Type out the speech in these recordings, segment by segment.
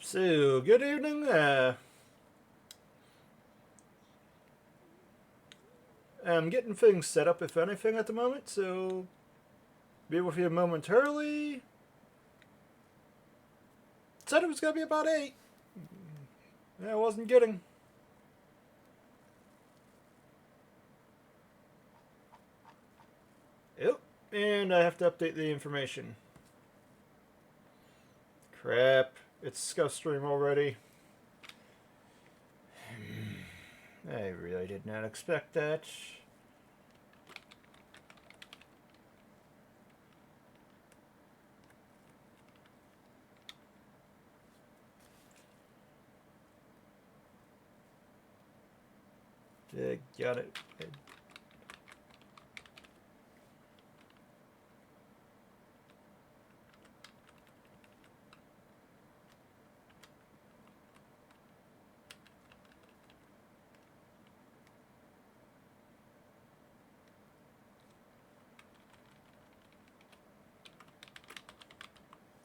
So, good evening. I'm getting things set up, if anything, at the moment, so be with you momentarily. Said it was going to be about 8. I wasn't getting. Yep, and I have to update the information. Crap, it's Scuff Stream already. I really did not expect that. Got it.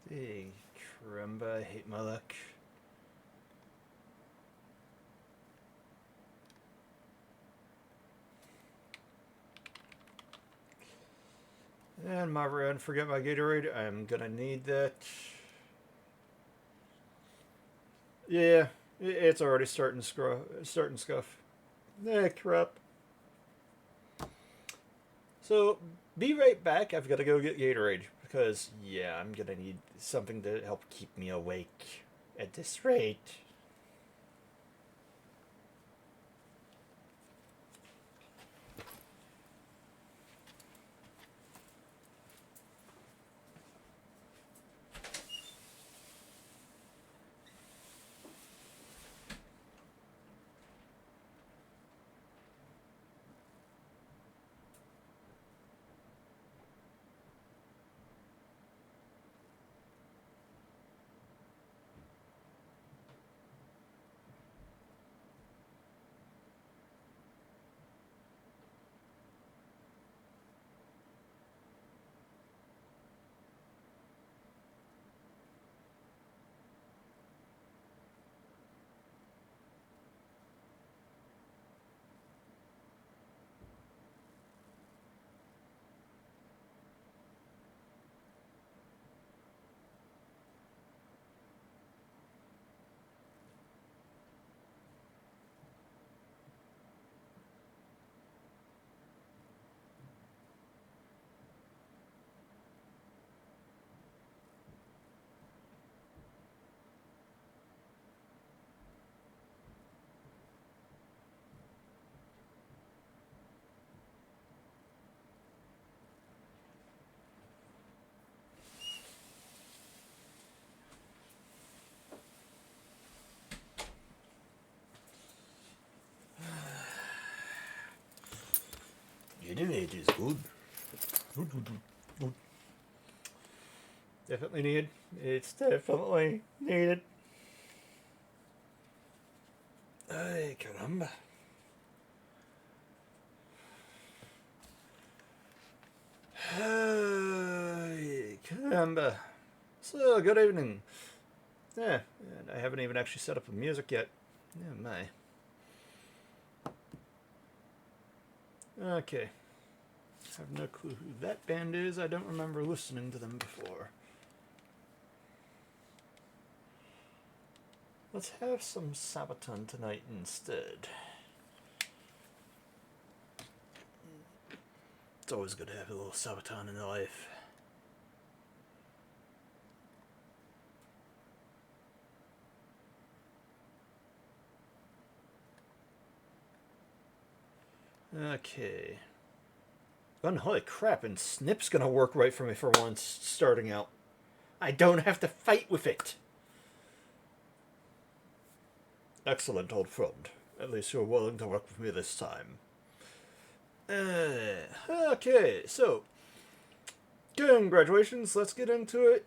Hey, caramba, I hate my luck. And my run, forget my Gatorade. I'm gonna need that. Yeah, it's already starting scuff. Crap. So be right back. I've got to go get Gatorade because yeah, I'm gonna need something to help keep me awake at this rate. Gatorade is good. Good. Definitely needed. It's definitely needed. Ay, caramba. Ay, caramba. So, good evening. Yeah, and I haven't even actually set up the music yet. Yeah, my. Okay. I have no clue who that band is. I don't remember listening to them before. Let's have some Sabaton tonight instead. It's always good to have a little Sabaton in life. Okay. And holy crap, and Snip's gonna work right for me for once, starting out. I don't have to fight with it. Excellent, old friend. At least you're willing to work with me this time. Okay, so congratulations. Let's get into it.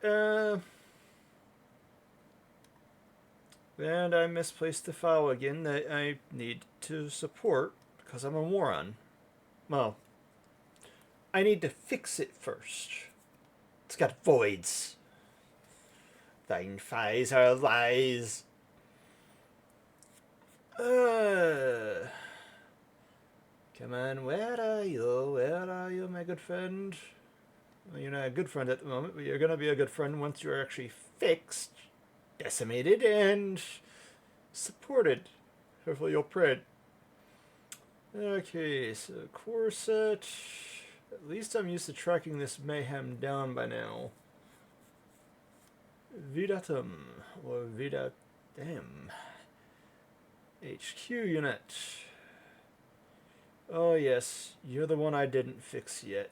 And I misplaced the file again that I need to support because I'm a moron. Well, I need to fix it first. It's got voids. Thine thighs are lies. Come on, where are you? Where are you, my good friend? Well, you're not a good friend at the moment, but you're gonna be a good friend once you're actually fixed, decimated, and supported. Hopefully you'll print. Okay, so corset. At least I'm used to tracking this mayhem down by now. Vidatum, or Vidatum. HQ unit. Oh yes, you're the one I didn't fix yet.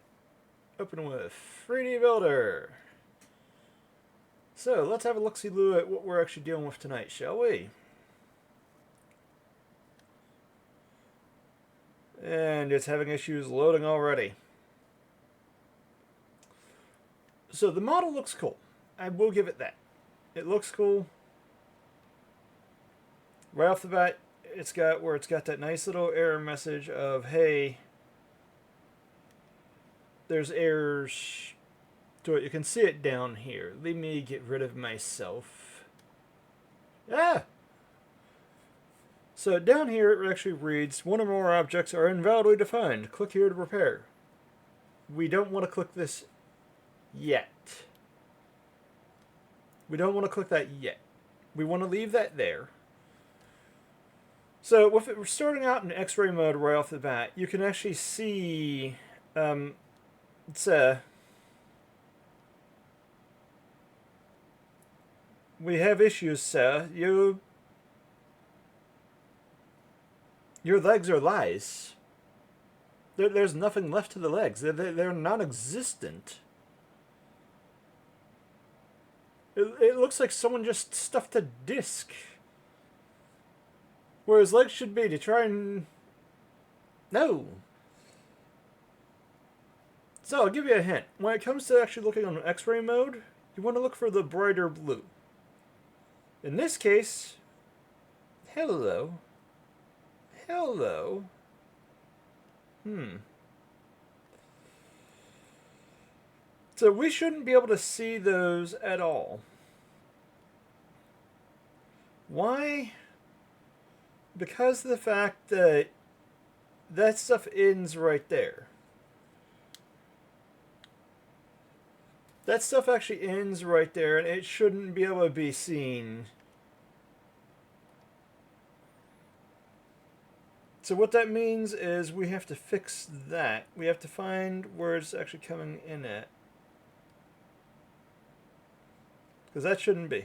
Open with 3D Builder. So let's have a look-see-loo at what we're actually dealing with tonight, shall we? And it's having issues loading already. So the model looks cool. I will give it that. It looks cool. Right off the bat, it's got that nice little error message of, hey, there's errors to it. You can see it down here. Let me get rid of myself. Ah! So down here it actually reads, one or more objects are invalidly defined. Click here to repair. We don't want to click this yet. We don't want to click that yet. We want to leave that there. So with it starting out in X-ray mode right off the bat, you can actually see we have issues, sir. Your legs are lies. There's nothing left to the legs. They're non-existent. It looks like someone just stuffed a disc where his legs should be to try and... No. So I'll give you a hint. When it comes to actually looking on X-ray mode, you want to look for the brighter blue. In this case, hello. Hello. So we shouldn't be able to see those at all. Why? Because of the fact that that stuff ends right there. That stuff actually ends right there, and it shouldn't be able to be seen. So what that means is we have to fix that. We have to find where it's actually coming in at. Because that shouldn't be.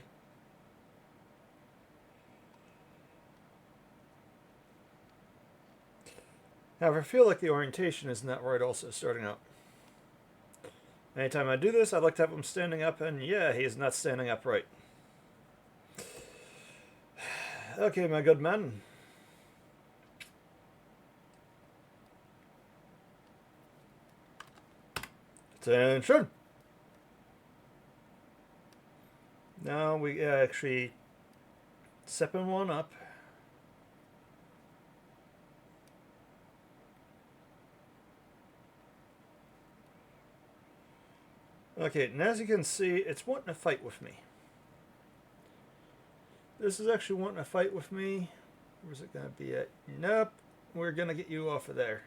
However, I feel like the orientation is not right also starting out. Anytime I do this, I'd like to have him standing up, and yeah, he is not standing up right. Okay, my good man. Attention! Now we actually stepping one up. Okay, and as you can see, it's wanting to fight with me. This is actually wanting to fight with me. Where's it going to be at? Nope. We're going to get you off of there.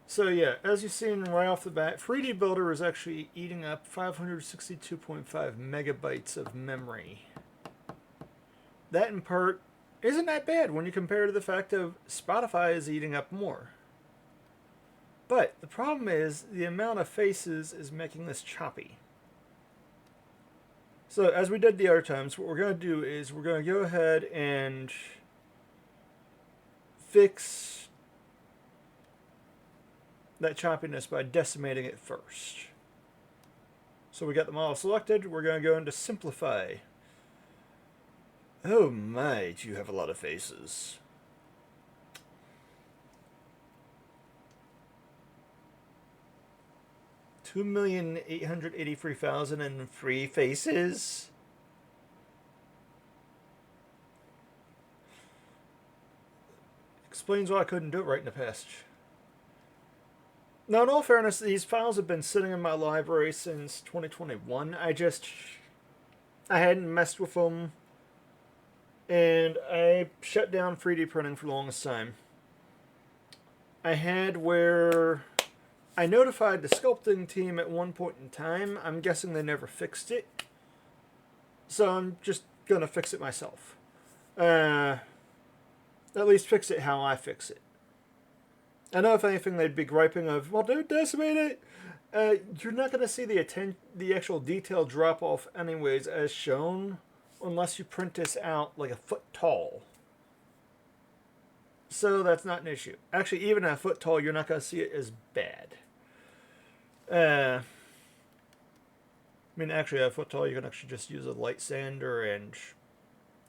So yeah, as you've seen right off the bat, 3D Builder is actually eating up 562.5 megabytes of memory. That in part isn't that bad when you compare to the fact of Spotify is eating up more. But the problem is the amount of faces is making this choppy. So as we did the other times, what we're going to do is we're going to go ahead and fix that choppiness by decimating it first. So we got the model selected. We're going to go into simplify. Oh my, do you have a lot of faces. $2,883,003 faces. Explains why I couldn't do it right in the past. Now, in all fairness, these files have been sitting in my library since 2021. I hadn't messed with them, and I shut down 3D printing for the longest time. I had where I notified the sculpting team at one point in time. I'm guessing they never fixed it, so I'm just gonna fix it myself. At least fix it how I fix it. I know if anything they'd be griping of, well, don't decimate it. You're not going to see the actual detail drop off anyways as shown unless you print this out like a foot tall. So that's not an issue. Actually, even at a foot tall, you're not going to see it as bad. I mean, actually, at a foot tall, you can actually just use a light sander and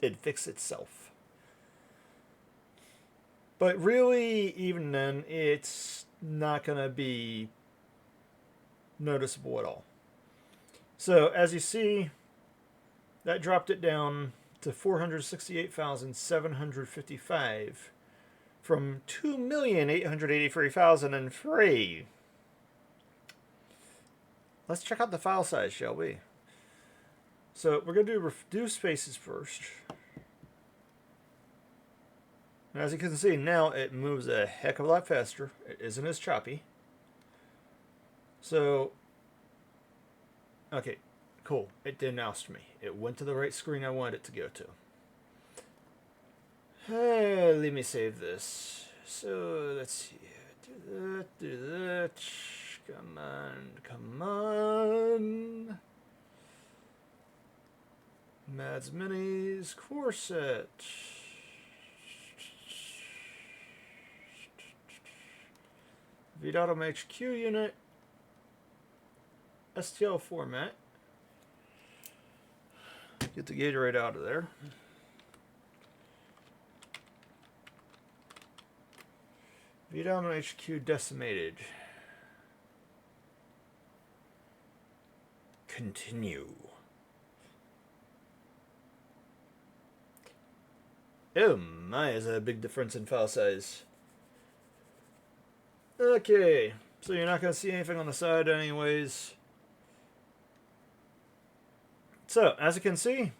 it'd fix itself. But really, even then, it's not going to be noticeable at all. So, as you see, that dropped it down to 468,755 from 2,883,003. Let's check out the file size, shall we? So, we're going to do reduce spaces first. And as you can see, now it moves a heck of a lot faster. It isn't as choppy. So, okay, cool. It didn't oust me. It went to the right screen I wanted it to go to. Let me save this. So, let's see. Do that. Come on. Mads Minis, Corset. Vidatum HQ unit. STL format. Get the Gatorade out of there. Vidatum HQ decimated. Continue. Oh my, is that a big difference in file size. Okay, so you're not going to see anything on the side anyways. So, as you can see,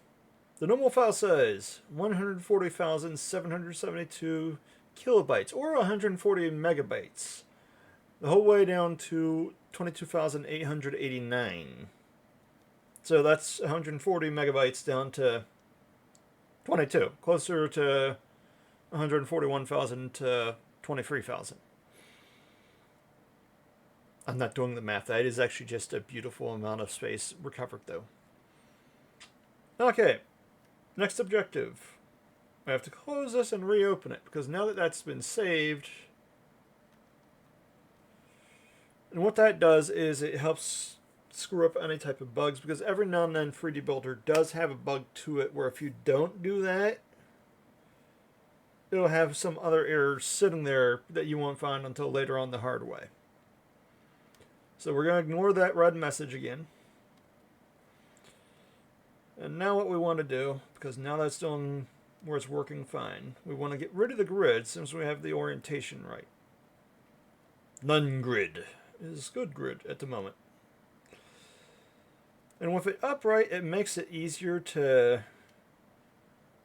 the normal file size, 140,772 kilobytes, or 140 megabytes. The whole way down to 22,889. So that's 140 megabytes down to 22, closer to 141,000 to 23,000. I'm not doing the math. That is actually just a beautiful amount of space recovered, though. Okay, next objective. I have to close this and reopen it, because now that that's been saved, and what that does is it helps screw up any type of bugs, because every now and then 3D Builder does have a bug to it where if you don't do that, it'll have some other errors sitting there that you won't find until later on the hard way. So we're going to ignore that red message again. And now what we want to do, because now that's doing where it's working fine, we want to get rid of the grid since we have the orientation right. None grid is good grid at the moment. And with it upright, it makes it easier to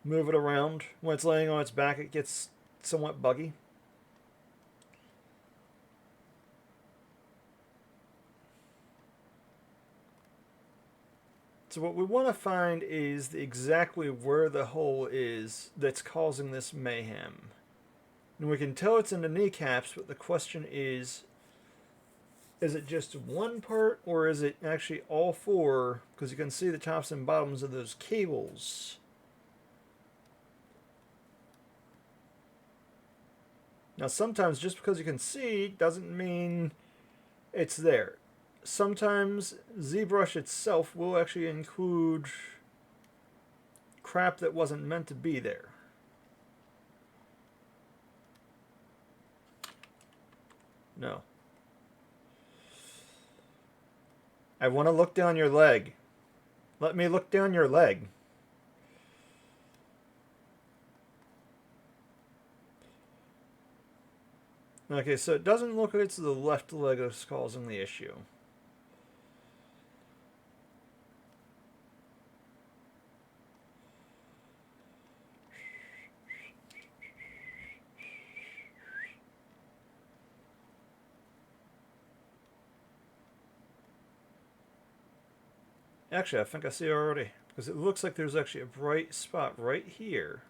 move it around. When it's laying on its back, it gets somewhat buggy. So what we want to find is exactly where the hole is that's causing this mayhem. And we can tell it's in the kneecaps, but the question is it just one part or is it actually all four? Because you can see the tops and bottoms of those cables. Now sometimes just because you can see doesn't mean it's there. Sometimes ZBrush itself will actually include crap that wasn't meant to be there. No. I want to look down your leg. Let me look down your leg. Okay, so it doesn't look like it's the left leg that's causing the issue. Actually, I think I see it already. Because it looks like there's actually a bright spot right here.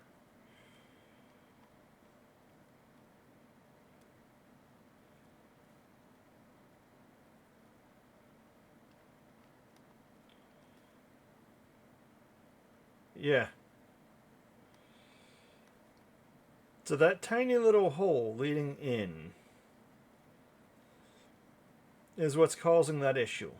Yeah. So that tiny little hole leading in is what's causing that issue.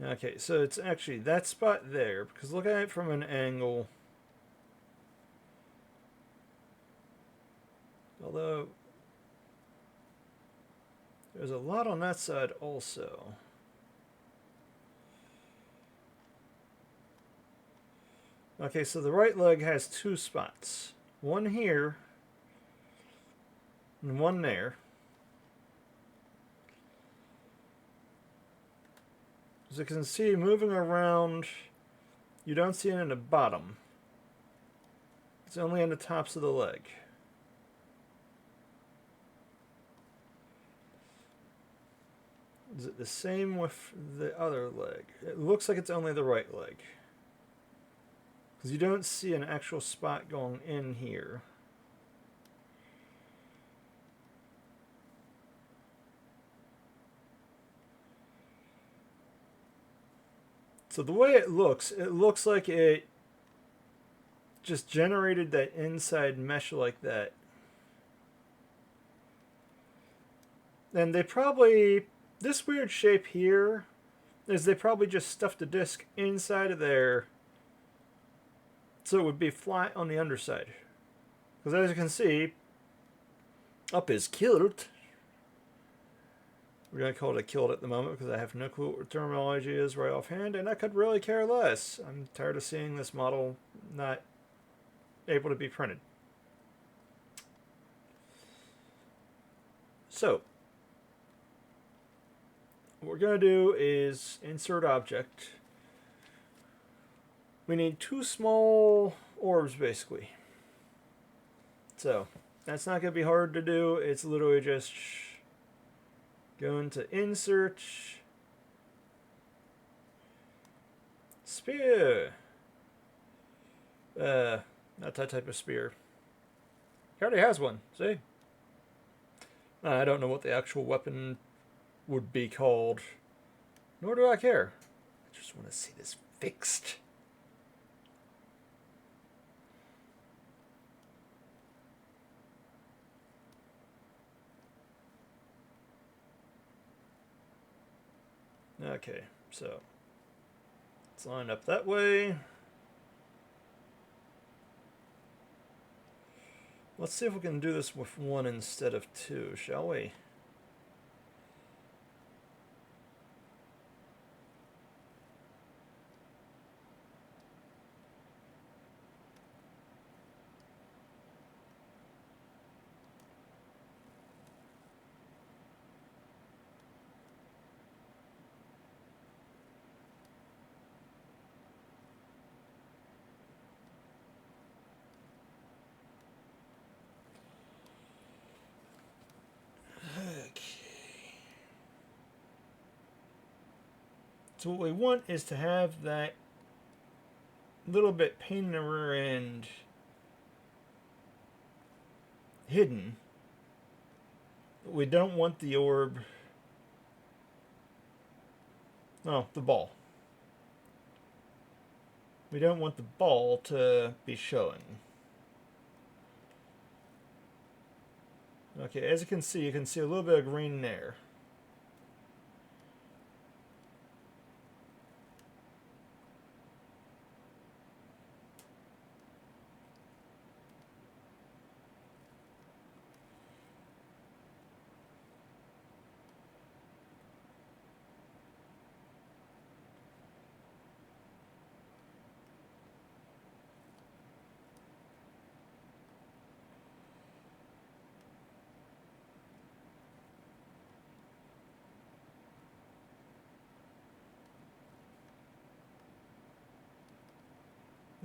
Okay, so it's actually that spot there, because look at it from an angle. Although, there's a lot on that side also. Okay, so the right leg has two spots. One here, and one there. As you can see, moving around, you don't see it in the bottom. It's only on the tops of the leg. Is it the same with the other leg? It looks like it's only the right leg. Because you don't see an actual spot going in here. So the way it looks like it just generated that inside mesh like that. And they probably, this weird shape here, is they probably just stuffed the disc inside of there so it would be flat on the underside. Because as you can see, up is kilt. We're going to call it a kilt at the moment because I have no clue what terminology is right offhand, and I could really care less. I'm tired of seeing this model not able to be printed. So, what we're going to do is insert object. We need two small orbs, basically. So, that's not going to be hard to do. It's literally just going to insert spear. Not that type of spear. He already has one, see? I don't know what the actual weapon would be called. Nor do I care. I just want to see this fixed. Okay, so let's line up that way. Let's see if we can do this with one instead of two, shall we? So what we want is to have that little bit pain in the rear end hidden. But we don't want the orb. No, the ball. We don't want the ball to be showing. Okay, as you can see a little bit of green there.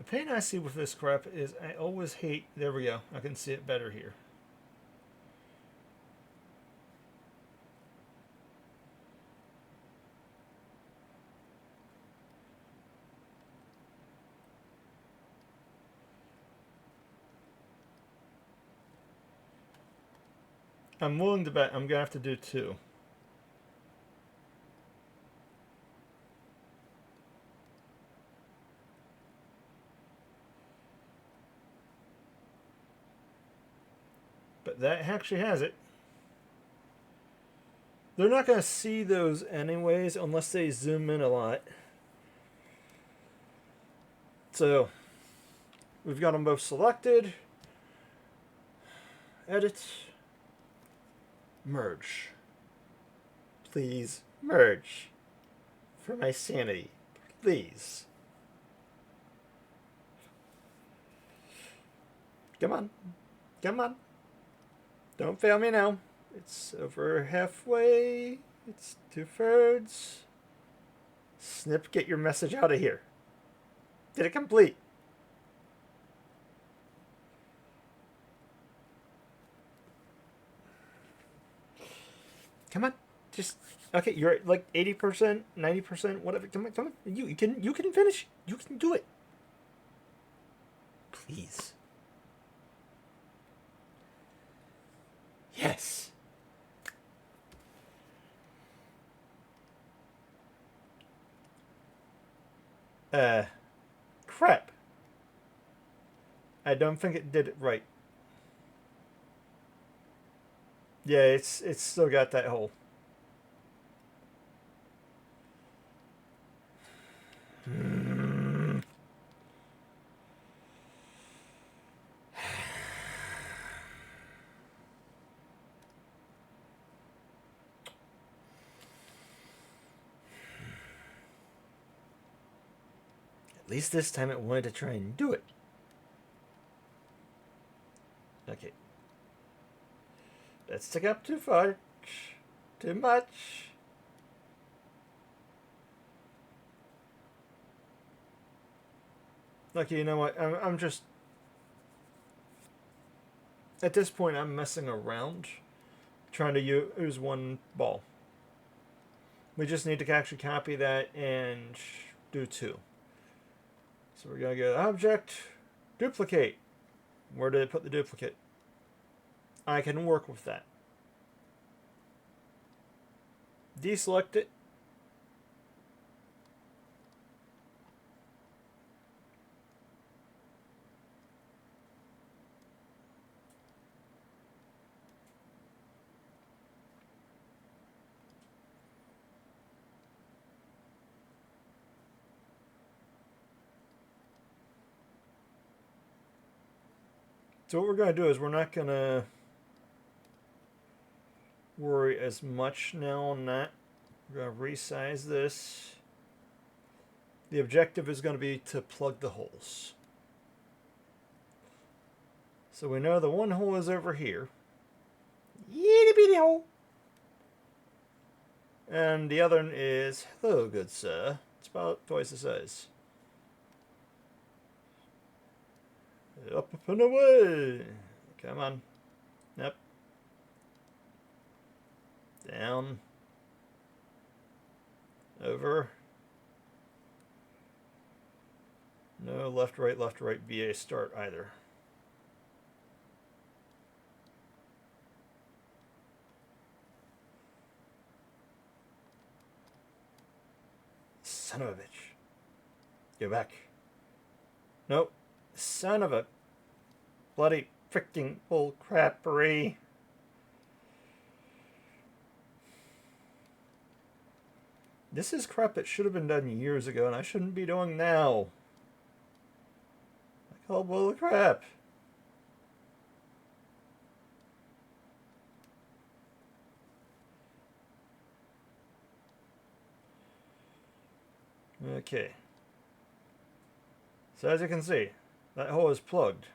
The pain I see with this crap is I always hate... There we go. I can see it better here. I'm willing to bet I'm going to have to do 2. But that actually has it. They're not going to see those anyways unless they zoom in a lot. So, we've got them both selected. Edit. Merge. Please, merge. For my sanity. Please. Come on. Come on. Don't fail me now. It's over halfway. It's 2/3. Snip, get your message out of here. Did it complete? Come on. Just okay, you're at like 80%, 90%, whatever. Come on. You can finish. You can do it. Please. Yes. Crap. I don't think it did it right. Yeah, it's still got that hole. At least this time it wanted to try and do it. Okay. Let's take up too far. Too much. Okay, you know what? I'm just... At this point, I'm messing around. Trying to use one ball. We just need to actually copy that and do 2. So we're going to go object, duplicate. Where did it put the duplicate? I can work with that. Deselect it. So what we're going to do is we're not going to worry as much now on that. We're going to resize this. The objective is going to be to plug the holes. So we know the one hole is over here. Itty bitty hole. And the other one is, hello good sir. It's about twice the size. Up and away. Come on. Up. Down. Over. No left, right, VA start either. Son of a bitch. Go back. Nope. Son of a bloody freaking bull crappery. This is crap that should have been done years ago and I shouldn't be doing now. I call bull crap. Okay. So as you can see, that hole is plugged.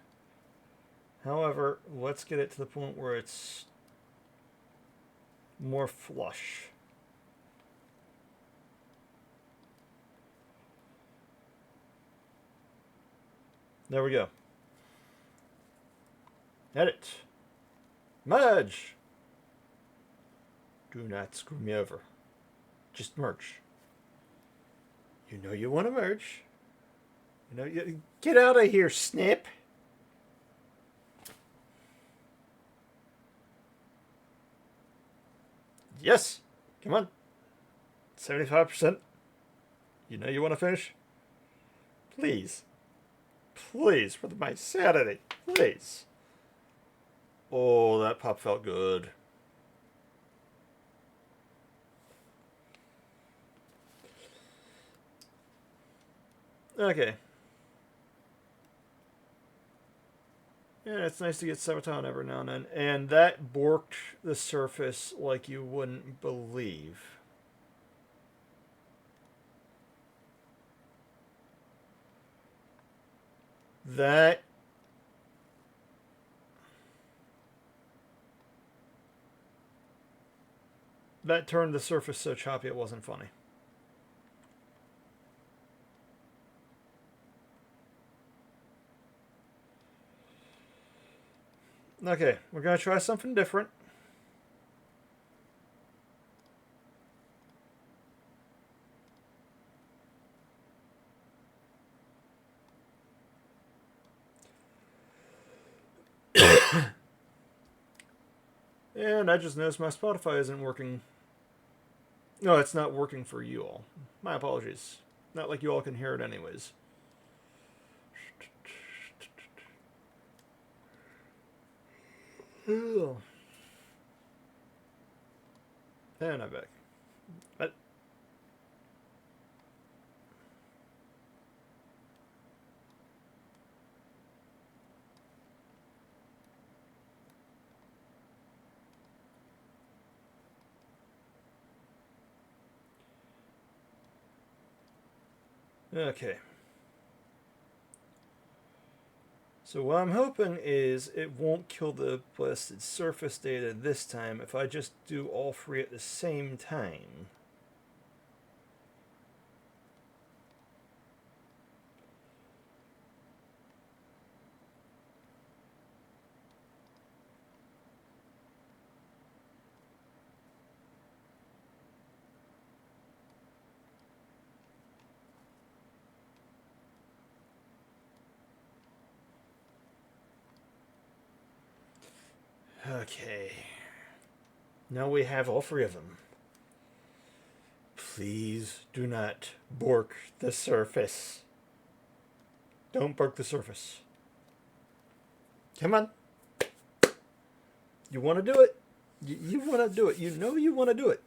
However, let's get it to the point where it's more flush. There we go. Edit. Merge. Do not screw me over. Just merge. You know you want to merge. Get out of here, Snip. Yes. Come on. 75%. You know you want to finish? Please. Please, for my sanity. Please. Oh, that pop felt good. Okay. Yeah, it's nice to get Sabaton every now and then. And that borked the surface like you wouldn't believe. That turned the surface so choppy it wasn't funny. Okay, we're going to try something different. And I just noticed my Spotify isn't working. No, it's not working for you all. My apologies. Not like you all can hear it anyways. And I'm back. But okay. So what I'm hoping is it won't kill the blasted surface data this time if I just do all three at the same time. Okay. Now we have all three of them. Please do not bork the surface. Don't bork the surface. Come on. You want to do it? You want to do it. You know you want to do it.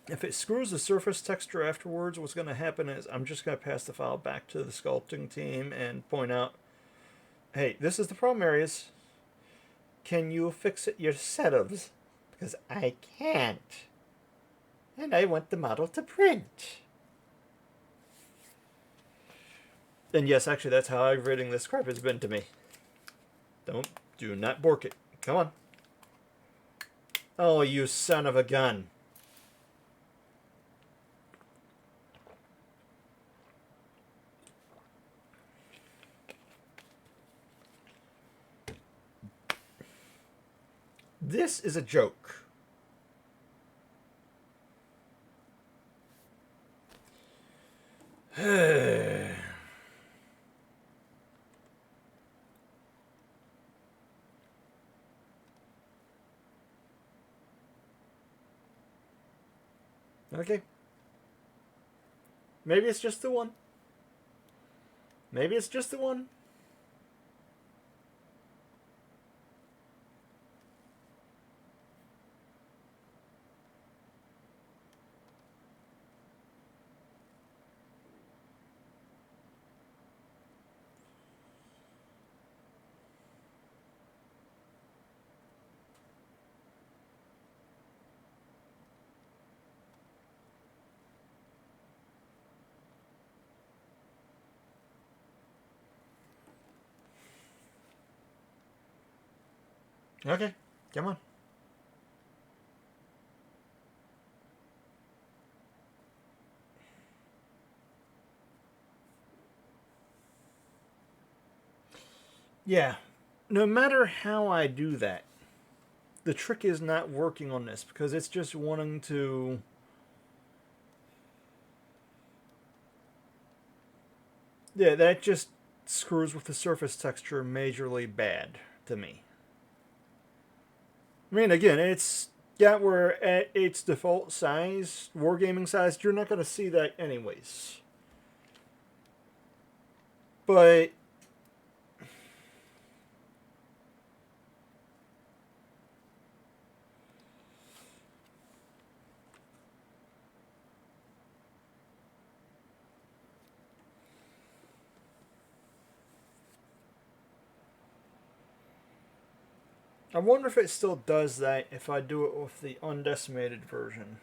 If it screws the surface texture afterwards, what's going to happen is I'm just going to pass the file back to the sculpting team and point out, hey, this is the problem areas. Can you fix it yourselves? Because I can't. And I want the model to print. And yes, actually, that's how aggravating this crap has been to me. Do not bork it. Come on. Oh, you son of a gun. This is a joke. Okay. Maybe it's just the one. Maybe it's just the one. Okay, come on. Yeah. No matter how I do that, the trick is not working on this because it's just wanting to. Yeah, that just screws with the surface texture majorly bad to me. I mean, again, it's got where at its default size, wargaming size, you're not going to see that anyways. But I wonder if it still does that if I do it with the undecimated version.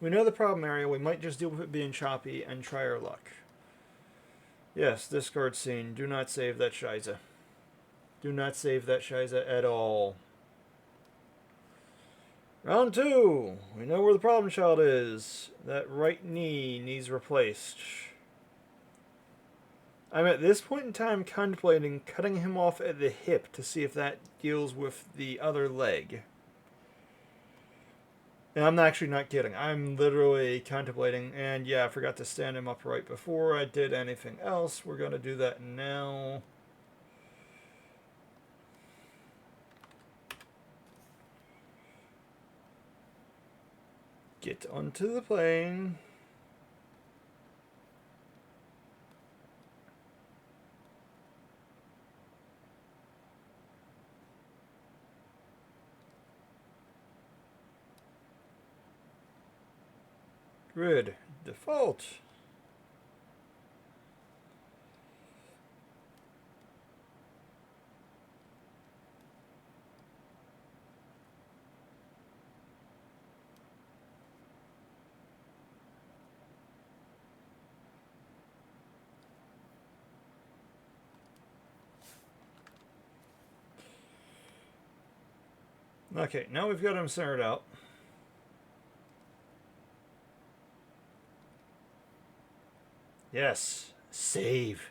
We know the problem area, we might just deal with it being choppy and try our luck. Yes, discard scene. Do not save that Shiza. Do not save that Shiza at all. Round 2. We know where the problem child is. That right knee needs replaced. I'm at this point in time contemplating cutting him off at the hip to see if that deals with the other leg. And I'm actually not kidding. I'm literally contemplating, and yeah, I forgot to stand him upright before I did anything else. We're going to do that now. Get onto the plane. Grid. Default. Okay, now we've got him centered out. Yes. Save.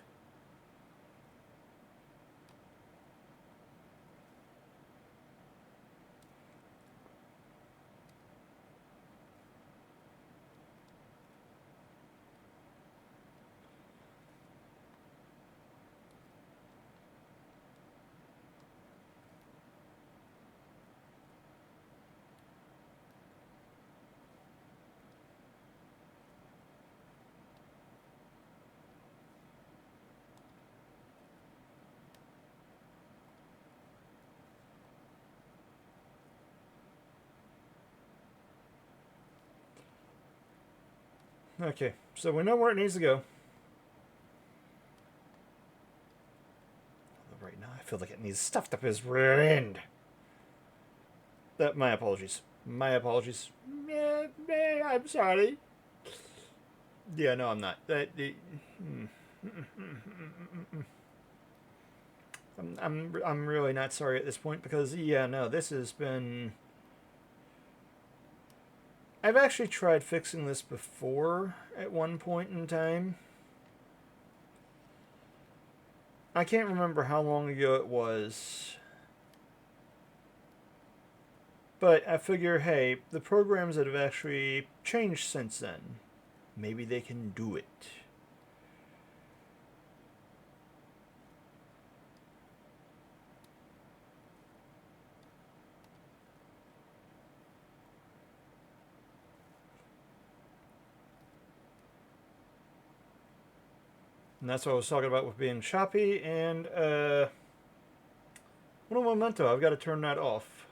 Okay, so we know where it needs to go. Right now, I feel like it needs stuffed up his rear end. My apologies. My apologies. I'm sorry. Yeah, no, I'm not. I'm really not sorry at this point because yeah, no, this has been. I've actually tried fixing this before at one point in time. I can't remember how long ago it was. But I figure, hey, the programs that have actually changed since then, maybe they can do it. And that's what I was talking about with being choppy. And, what a memento. I've got to turn that off.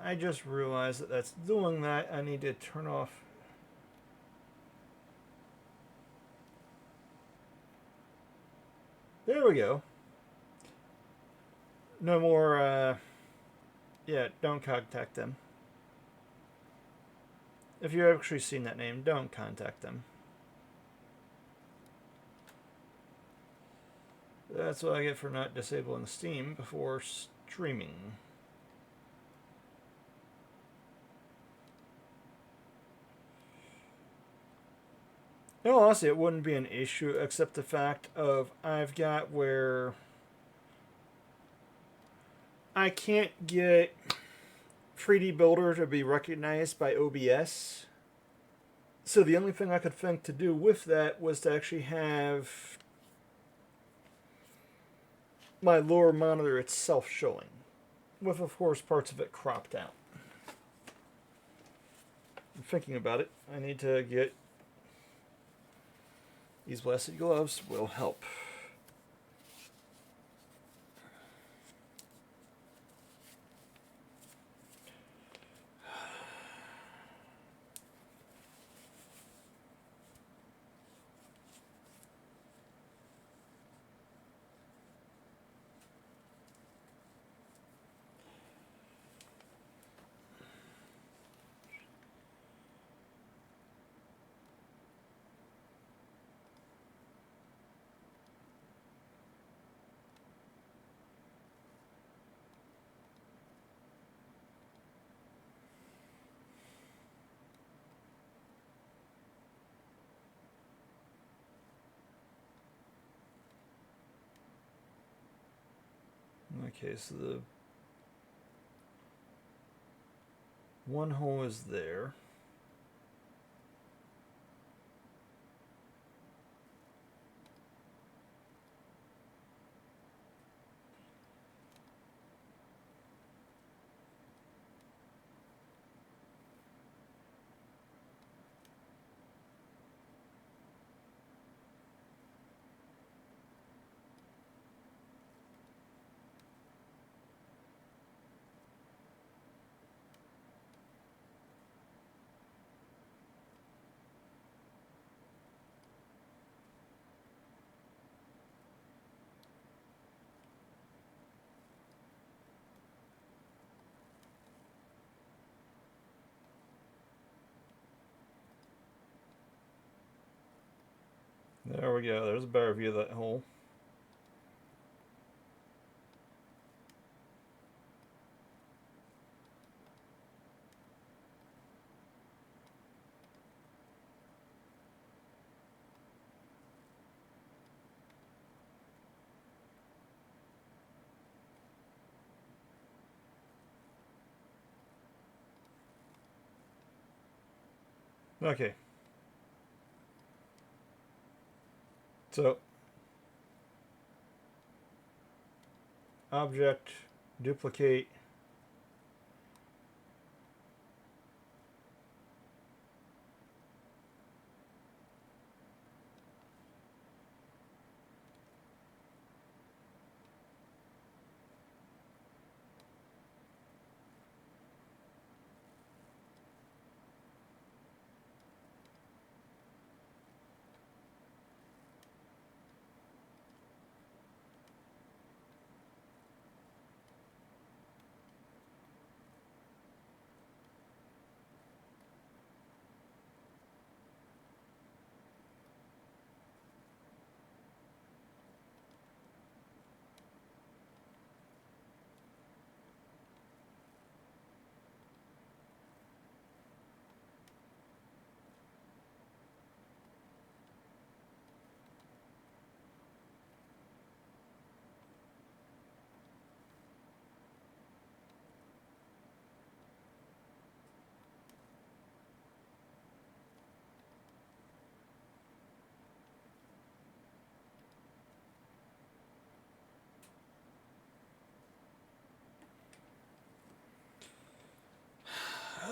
I just realized that that's doing that. I need to turn off. There we go. No more, yeah, don't contact them. If you've actually seen that name, don't contact them. That's what I get for not disabling Steam before streaming. In all honesty, it wouldn't be an issue except the fact of I've got where I can't get 3D Builder to be recognized by OBS. So the only thing I could think to do with that was to actually have my lower monitor itself showing, with of course parts of it cropped out. I'm thinking about it. I need to get these plastic gloves will help. Okay, so the one hole is there. There we go. There's a better view of that hole. Okay. So, object, duplicate.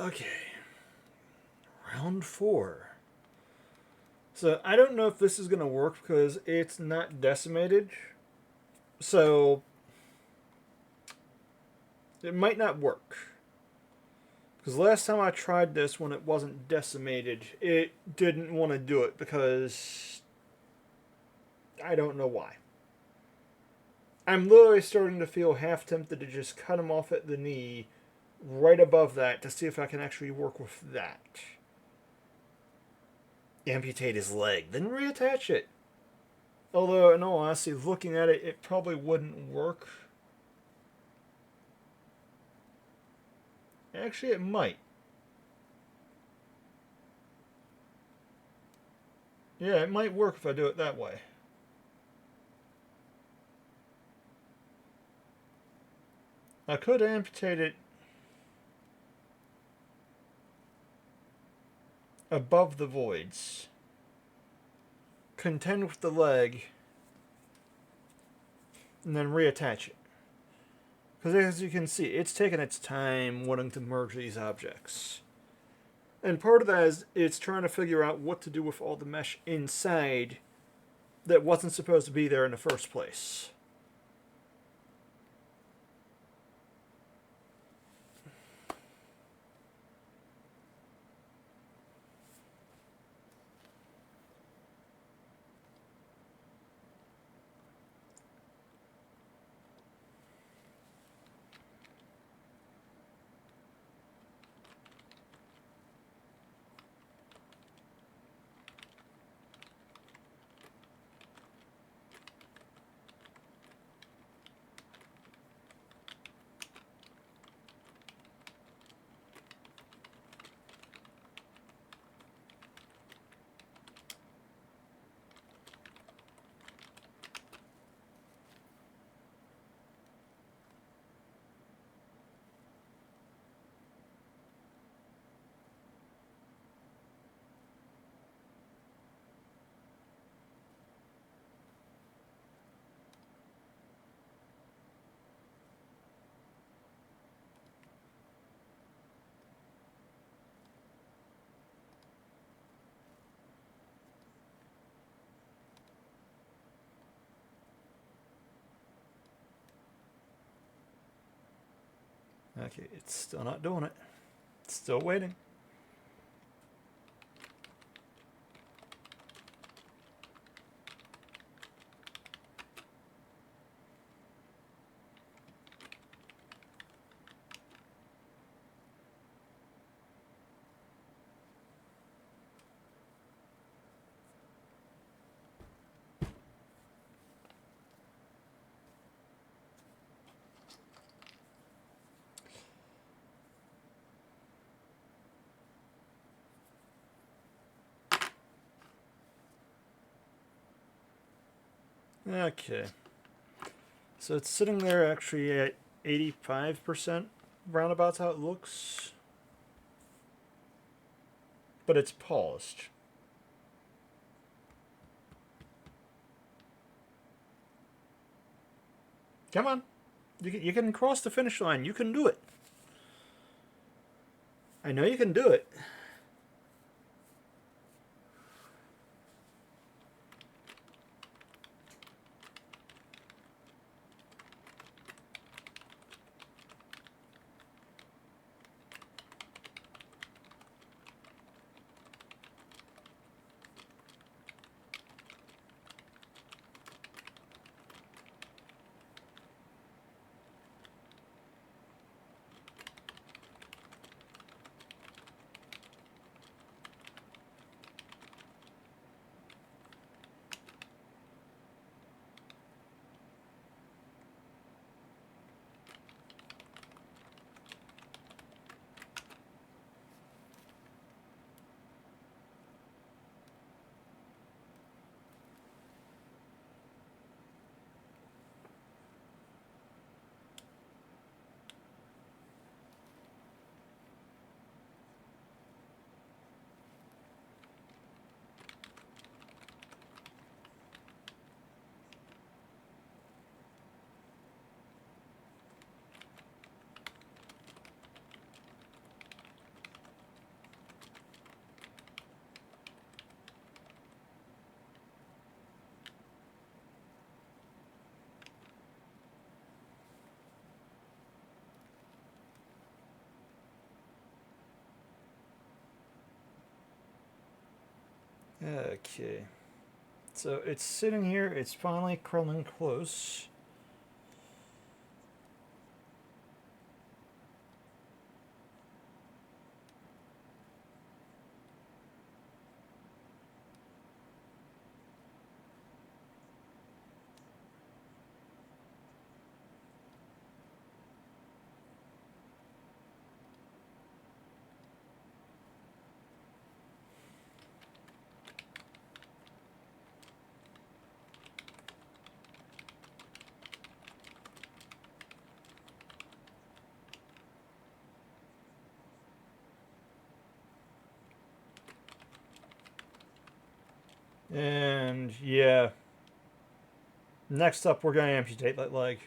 Okay. Round 4. So I don't know if this is going to work because it's not decimated. So it might not work. Because last time I tried this when it wasn't decimated, it didn't want to do it because I don't know why. I'm literally starting to feel half tempted to just cut him off at the knee right above that to see if I can actually work with that. Amputate his leg, then reattach it. Although, in all honesty, looking at it, it probably wouldn't work. Actually, it might. Yeah, it might work if I do it that way. I could amputate it above the voids. Contend with the leg. And then reattach it. Because as you can see, it's taking its time wanting to merge these objects. And part of that is it's trying to figure out what to do with all the mesh inside that wasn't supposed to be there in the first place. Okay, it's still not doing it. It's still waiting. Okay. So it's sitting there actually at 85%, roundabout's how it looks. But it's paused. Come on. You can cross the finish line. You can do it. I know you can do it. Okay. So it's sitting here. It's finally crawling close. And yeah, next up we're gonna amputate that leg.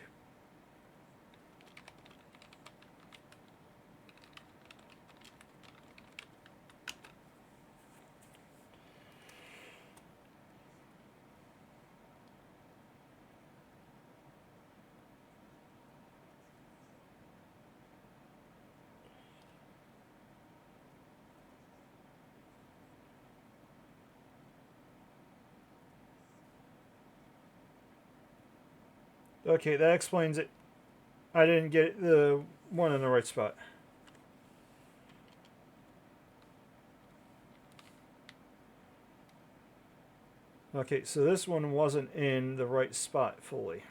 Okay, that explains it. I didn't get the one in the right spot. Okay, so this one wasn't in the right spot fully.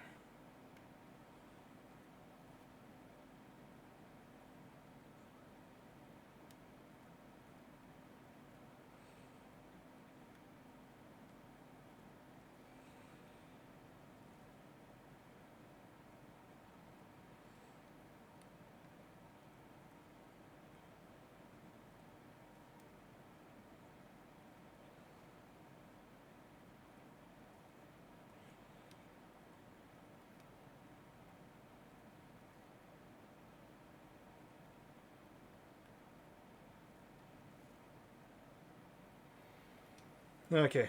Okay.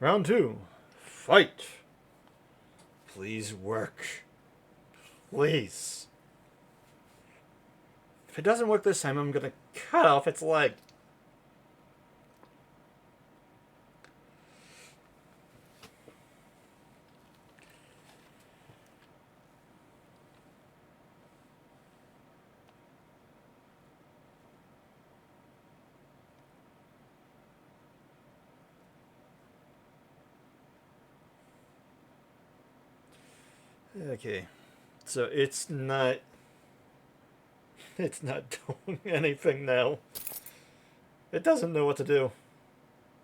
Round two. Fight. Please work. Please. If it doesn't work this time, I'm gonna cut off its leg. Okay. So it's not doing anything now. It doesn't know what to do.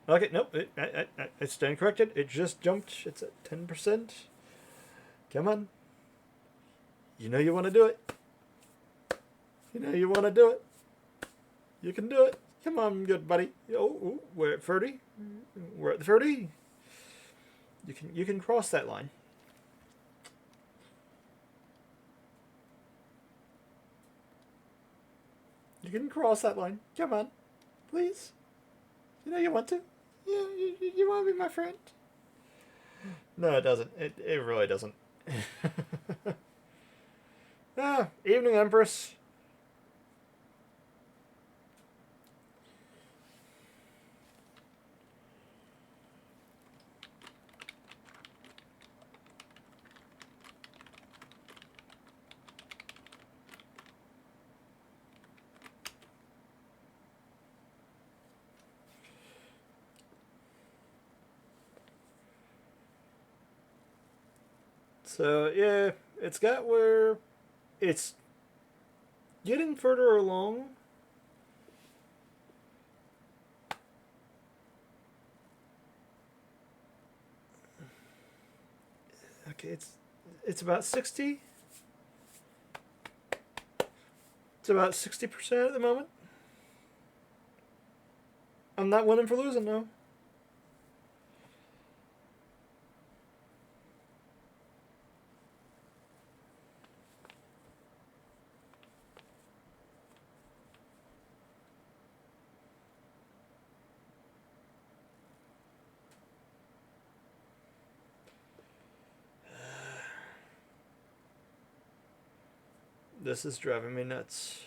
Okay, nope. I stand corrected. It just jumped. It's at 10%. Come on. You know you want to do it. You know you want to do it. You can do it. Come on, good buddy. Oh, we're at 30. We're at 30. You can cross that line. You can cross that line. Come on. Please. You know you want to. Yeah, you want to be my friend. No, it doesn't. It really doesn't. Evening, Empress. So, yeah, it's got where it's getting further along. Okay, it's about 60. It's about 60% at the moment. I'm not winning for losing, though. This is driving me nuts.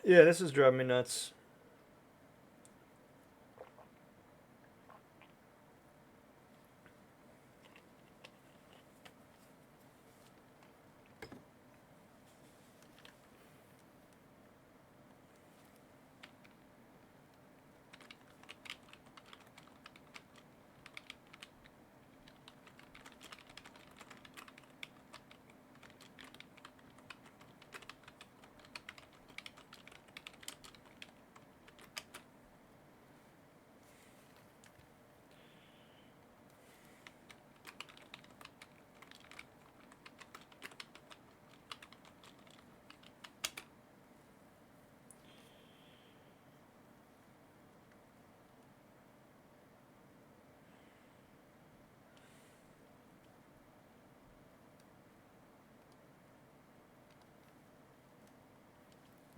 Yeah, this is driving me nuts.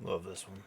Love this one.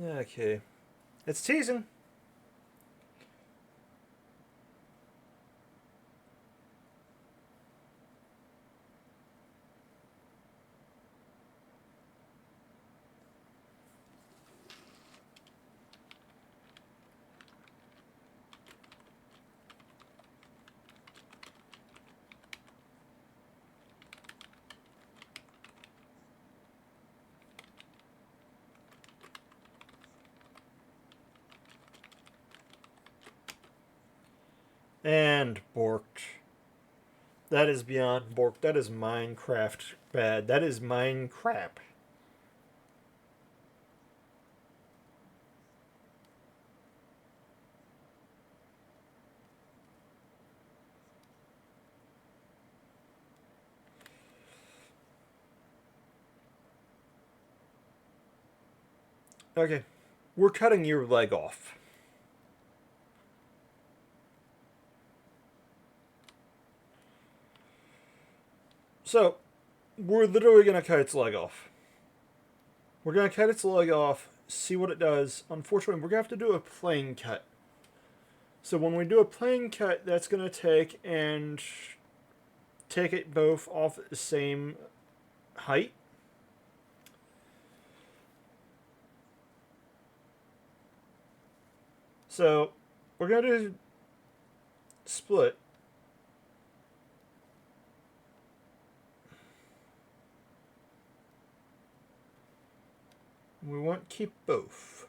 Okay. It's teasing. And borked. That is beyond borked. That is Minecraft bad. That is Minecraft. Okay. We're cutting your leg off. So, we're literally going to cut its leg off. We're going to cut its leg off, see what it does. Unfortunately, we're going to have to do a plane cut. So when we do a plane cut, that's going to take it both off at the same height. So we're going to do split. We want to keep both.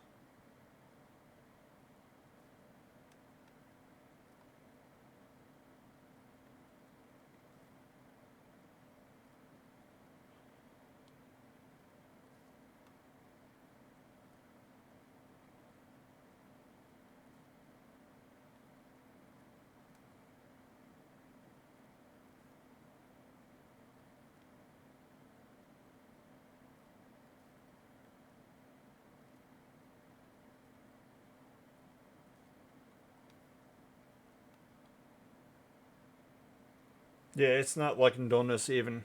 Yeah, it's not liking doing this even.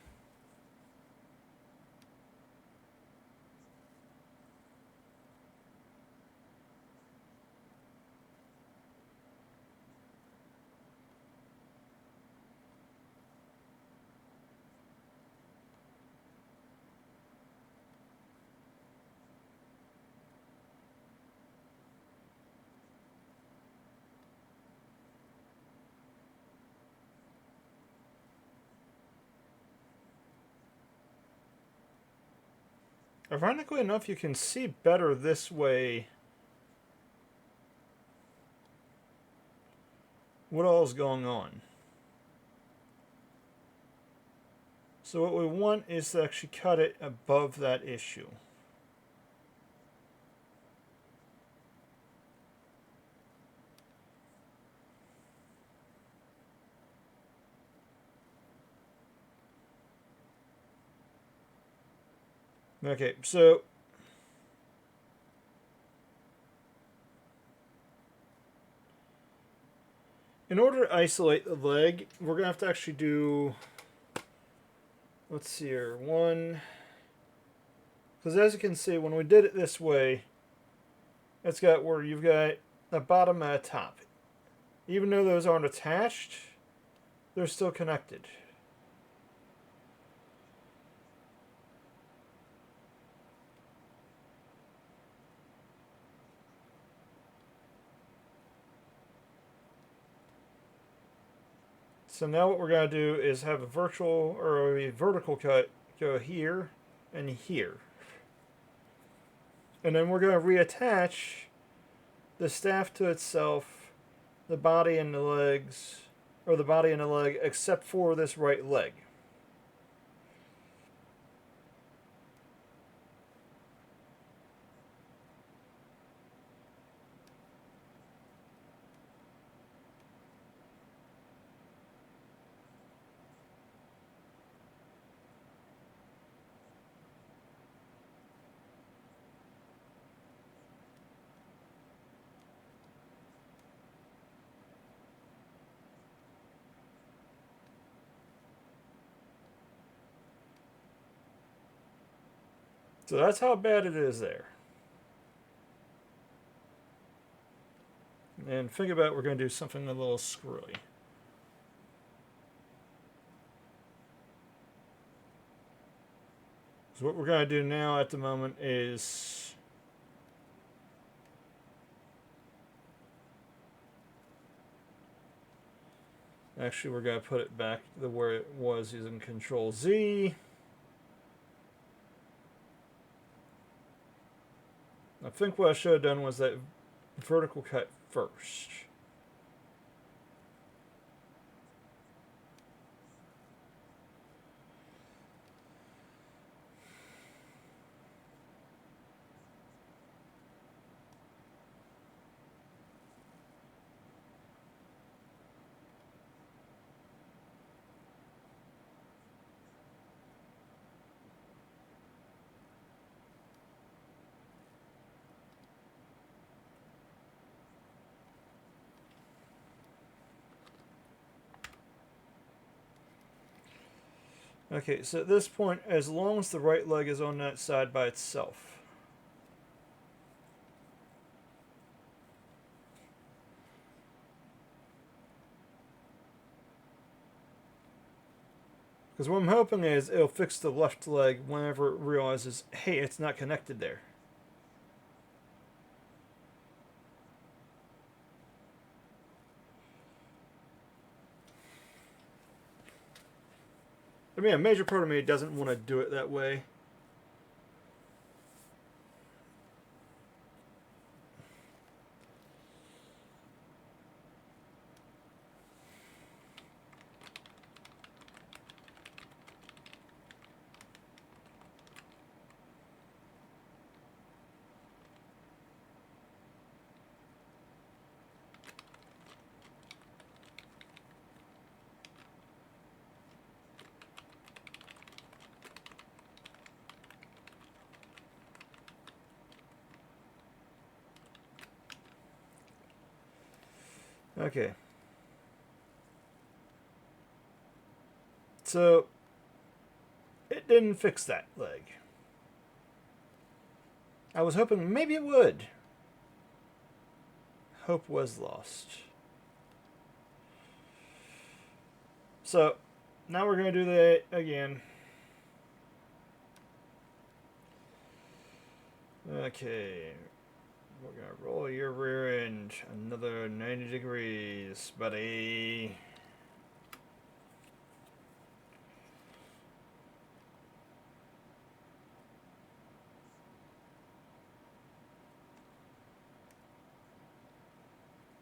Ironically enough, you can see better this way what all is going on. So what we want is to actually cut it above that issue. Okay, so in order to isolate the leg, we're going to have to actually do, let's see here, one, because as you can see, when we did it this way, it's got where you've got a bottom and a top. Even though those aren't attached, they're still connected. So now what we're going to do is have a virtual or a vertical cut go here and here. And then we're going to reattach the staff to itself, the body and the legs, or the body and the leg, except for this right leg. So that's how bad it is there. And think about we're going to do something a little screwy. So what we're going to do now at the moment is actually we're going to put it back to where it was using Control Z. I think what I should have done was that vertical cut first. Okay, so at this point, as long as the right leg is on that side by itself. Because what I'm hoping is it'll fix the left leg whenever it realizes, hey, it's not connected there. I mean, a major part of me doesn't want to do it that way. Okay. So, it didn't fix that leg. I was hoping maybe it would. Hope was lost. So, now we're going to do that again. Okay. We're going to roll your rear end another 90 degrees, buddy.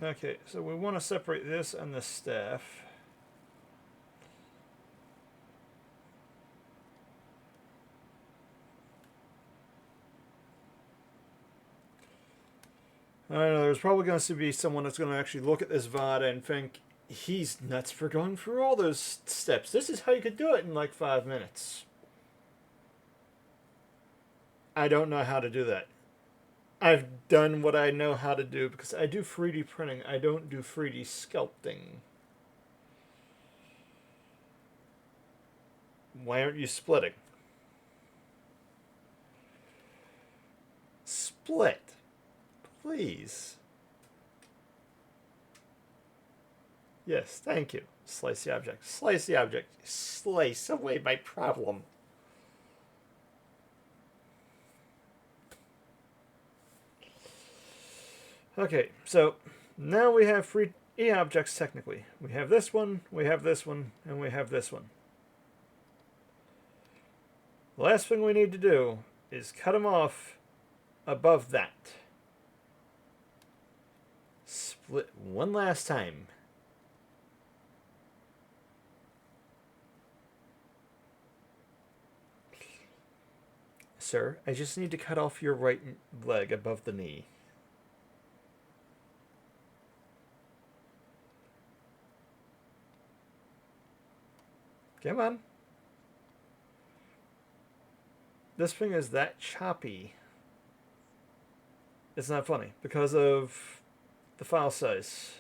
Okay, so we want to separate this and the staff. I don't know, there's probably going to be someone that's going to actually look at this VOD and think, he's nuts for going through all those steps. This is how you could do it in like 5 minutes. I don't know how to do that. I've done what I know how to do because I do 3D printing. I don't do 3D sculpting. Why aren't you splitting? Split. Please. Yes, thank you. Slice the object. Slice the object. Slice away my problem. Okay, so now we have E objects technically. We have this one, we have this one, and we have this one. The last thing we need to do is cut them off above that. Split one last time. Sir, I just need to cut off your right leg above the knee. Come on. This thing is that choppy. It's not funny because of the file size.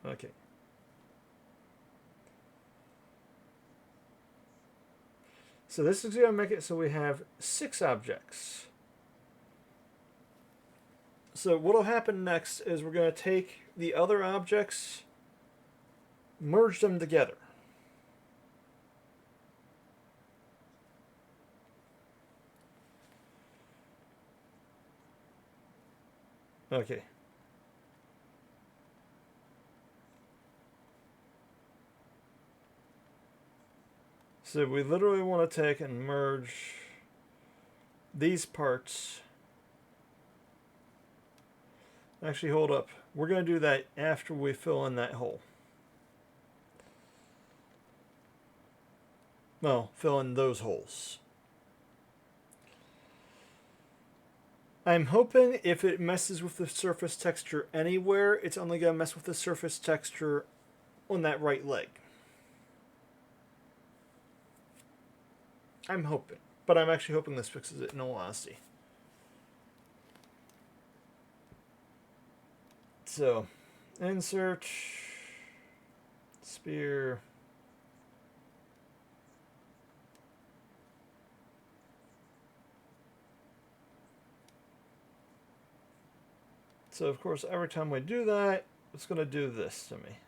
Okay. So this is going to make it so we have 6 objects. So what will happen next is we're going to take the other objects, merge them together. Okay. So we literally want to take and merge these parts. Actually, hold up. We're going to do that after we fill in that hole. Well, fill in those holes. I'm hoping if it messes with the surface texture anywhere, it's only going to mess with the surface texture on that right leg. I'm hoping. But I'm actually hoping this fixes it in all honesty. So, insert, spear. So, of course, every time we do that, it's going to do this to me.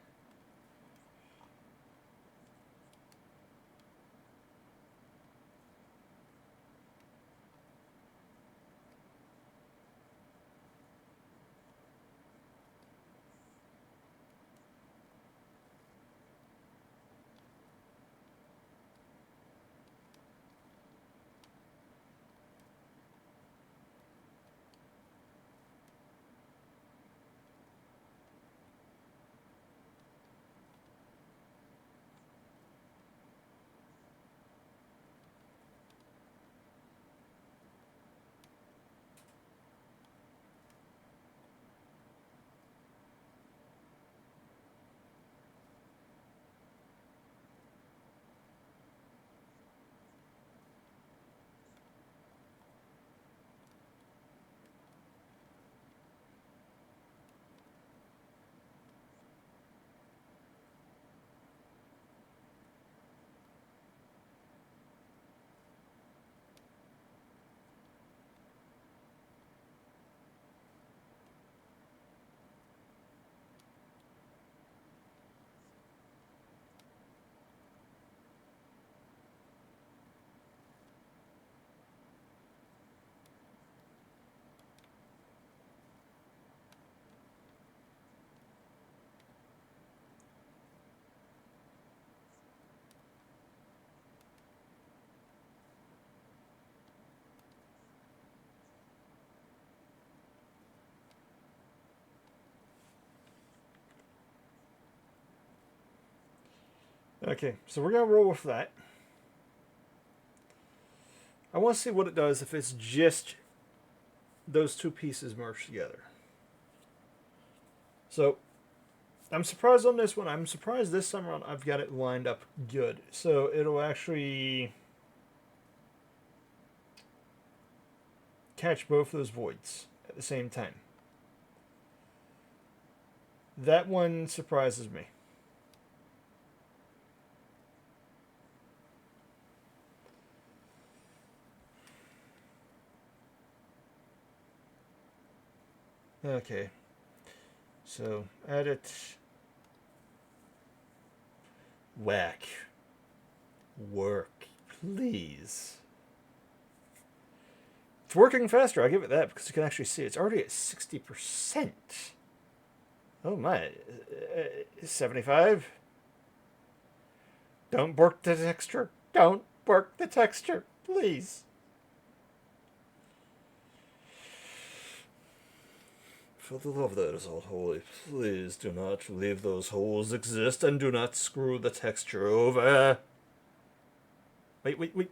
Okay, so we're going to roll with that. I want to see what it does if it's just those two pieces merged together. So, I'm surprised on this one. I'm surprised this time around I've got it lined up good. So, it'll actually catch both those voids at the same time. That one surprises me. Okay, so edit, whack, work, please. It's working faster, I'll give it that, because you can actually see it's already at 60%. Oh my. 75? Don't work the texture. Don't work the texture, please. For the love that is all holy, please do not leave those holes exist and do not screw the texture over. Wait.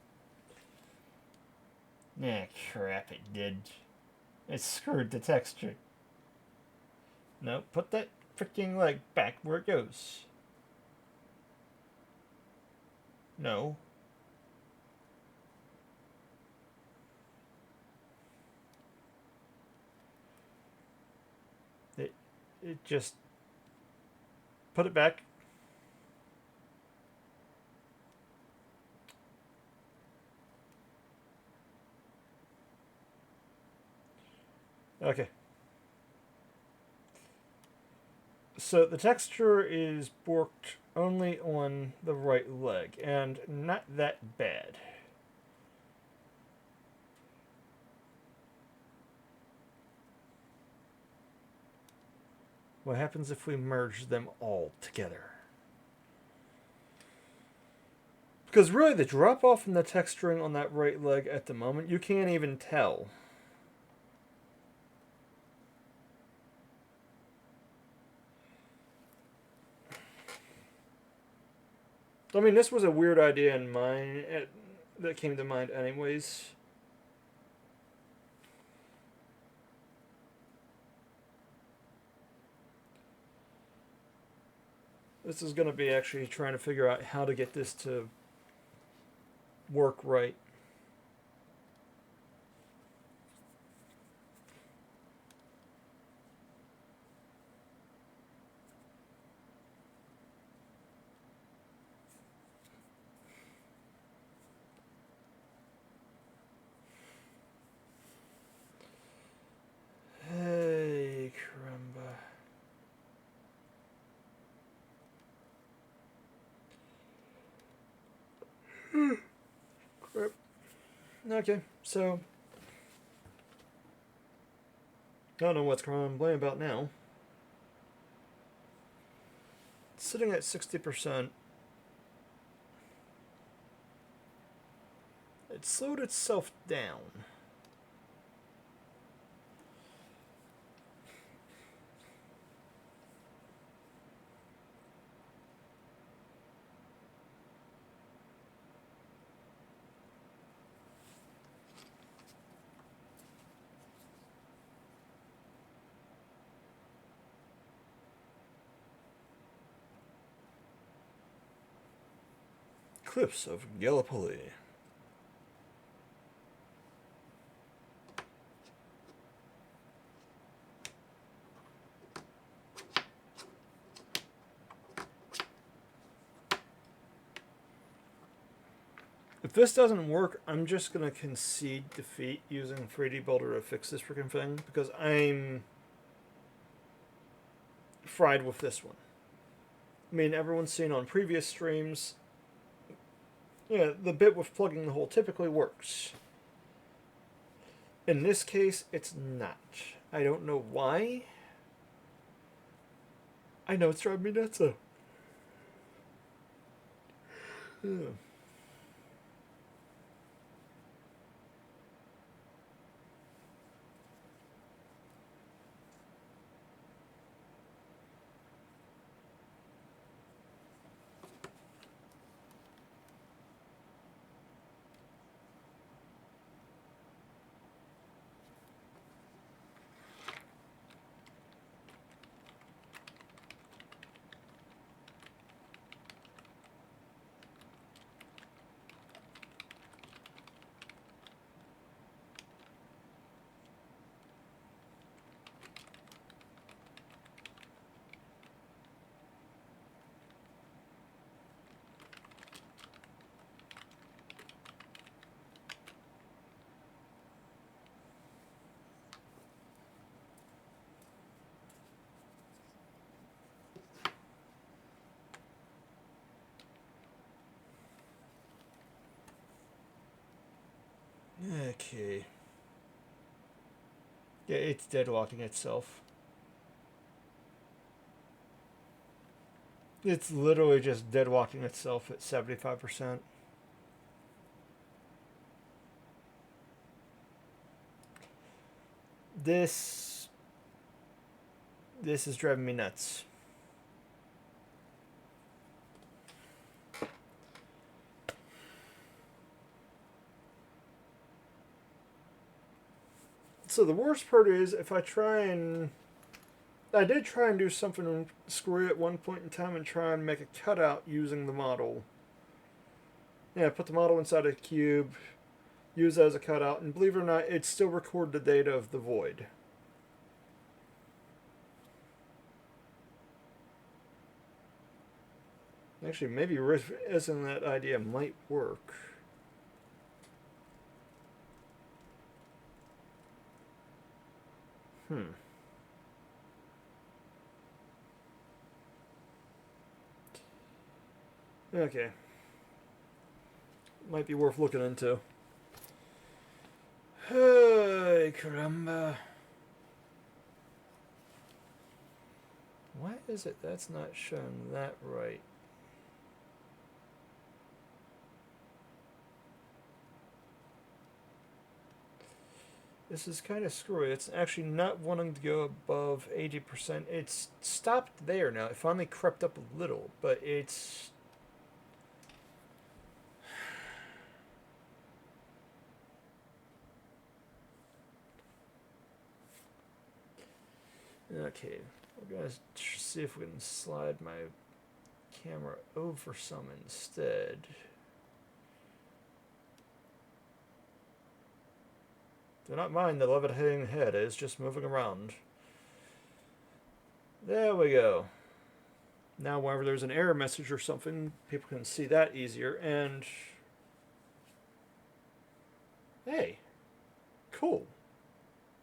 Ah, crap, it did. It screwed the texture. No, put that freaking leg back where it goes. No. It just... Put it back. Okay. So the texture is borked only on the right leg, and not that bad. What happens if we merge them all together? Because really, the drop off in the texturing on that right leg at the moment, you can't even tell. I mean, this was a weird idea in mind that came to mind anyways. This is going to be actually trying to figure out how to get this to work right. Hey, caramba. Crap. Okay, so I don't know what's crumbling about now. It's sitting at 60%. It slowed itself down. Cliffs of Gallipoli. If this doesn't work, I'm just going to concede defeat using 3D Builder to fix this freaking thing, because I'm fried with this one. I mean, everyone's seen on previous streams, yeah, the bit with plugging the hole typically works. In this case, it's not. I don't know why. I know it's driving me nuts, though. Yeah. Yeah, it's deadlocking itself. It's literally just deadlocking itself at 75%. This is driving me nuts. So the worst part is if I try and I did try and do something screwy at one point in time and try and make a cutout using the model. Yeah, put the model inside a cube, use that as a cutout, and believe it or not, it still recorded the data of the void. Actually, maybe revisiting that idea might work. Okay. Might be worth looking into. Hey, caramba. Why is it that's not showing that right? This is kind of screwy. It's actually not wanting to go above 80%. It's stopped there now. It finally crept up a little, but it's... Okay, we're going to see if we can slide my camera over some instead. Do not mind the levitating head, it's just moving around. There we go. Now whenever there's an error message or something, people can see that easier, and... Hey. Cool.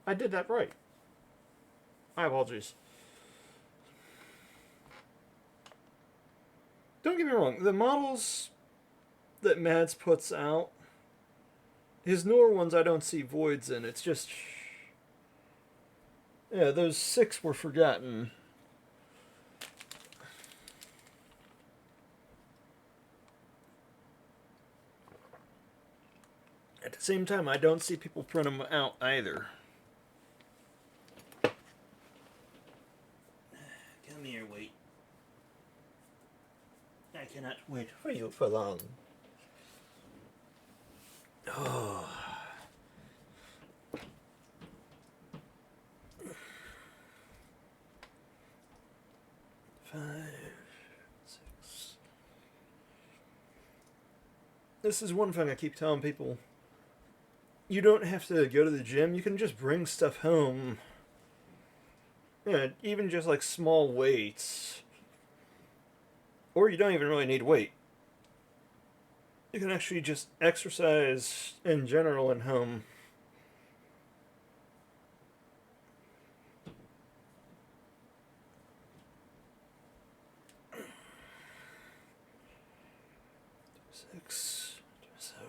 I did that right. My apologies. Don't get me wrong, the models that Mads puts out, his newer ones I don't see voids in. It's just... Yeah, those 6 were forgotten. At the same time, I don't see people print them out either. Come here, wait. I cannot wait for you for long. Oh. Five, 6. This is one thing I keep telling people. You don't have to go to the gym. You can just bring stuff home. Yeah, even just like small weights. Or you don't even really need weight. You can actually just exercise in general at home. Six, 7,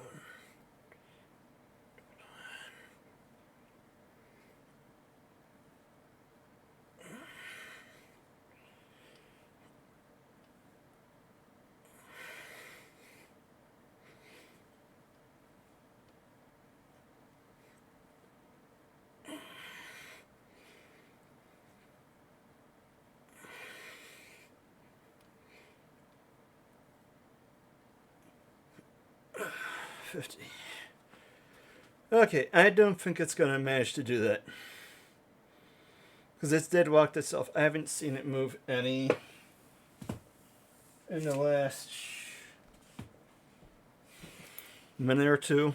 50. Okay, I don't think it's going to manage to do that. Because it's deadlocked itself. I haven't seen it move any in the last minute or two.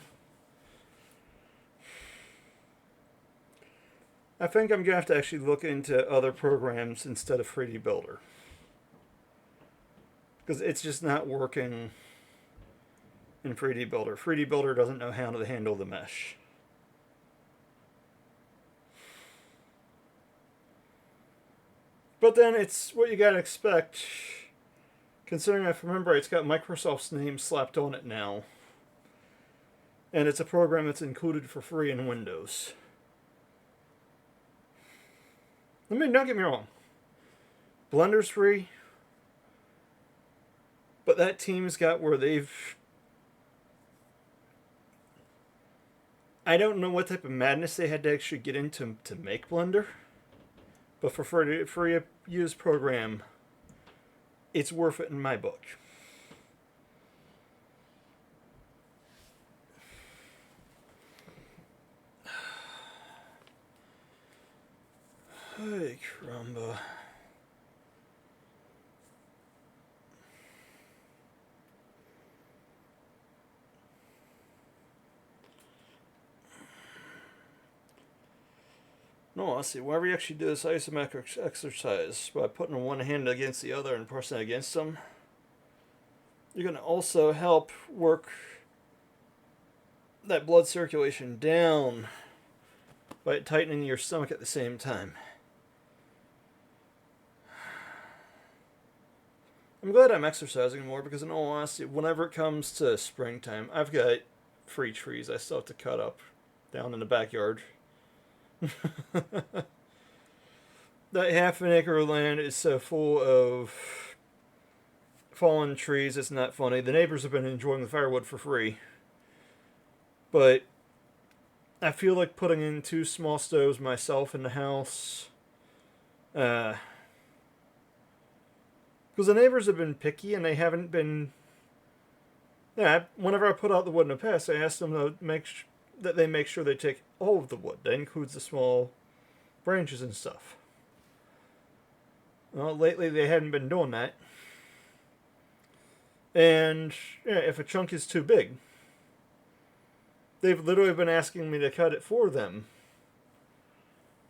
I think I'm going to have to actually look into other programs instead of 3D Builder. Because it's just not working in 3D Builder. 3D Builder doesn't know how to handle the mesh. But then it's what you gotta expect, considering if I remember, it's got Microsoft's name slapped on it now. And it's a program that's included for free in Windows. I mean, don't get me wrong. Blender's free. But that team's got where they've... I don't know what type of madness they had to actually get into to make Blender. But for free use program, it's worth it in my book. Hey, crumba. No, let's see. Whenever you actually do this isometric exercise by putting one hand against the other and pressing against them, you're going to also help work that blood circulation down by tightening your stomach at the same time. I'm glad I'm exercising more because, in all honesty, whenever it comes to springtime, I've got free trees I still have to cut up down in the backyard. That half an acre of land is so full of fallen trees, it's not funny. The neighbors have been enjoying the firewood for free. But I feel like putting in 2 small stoves myself in the house. Because the neighbors have been picky and they haven't been... Yeah, whenever I put out the wood in the past, I asked them to that they make sure they take all of the wood. That includes the small branches and stuff. Well, lately they hadn't been doing that. And yeah, if a chunk is too big, they've literally been asking me to cut it for them.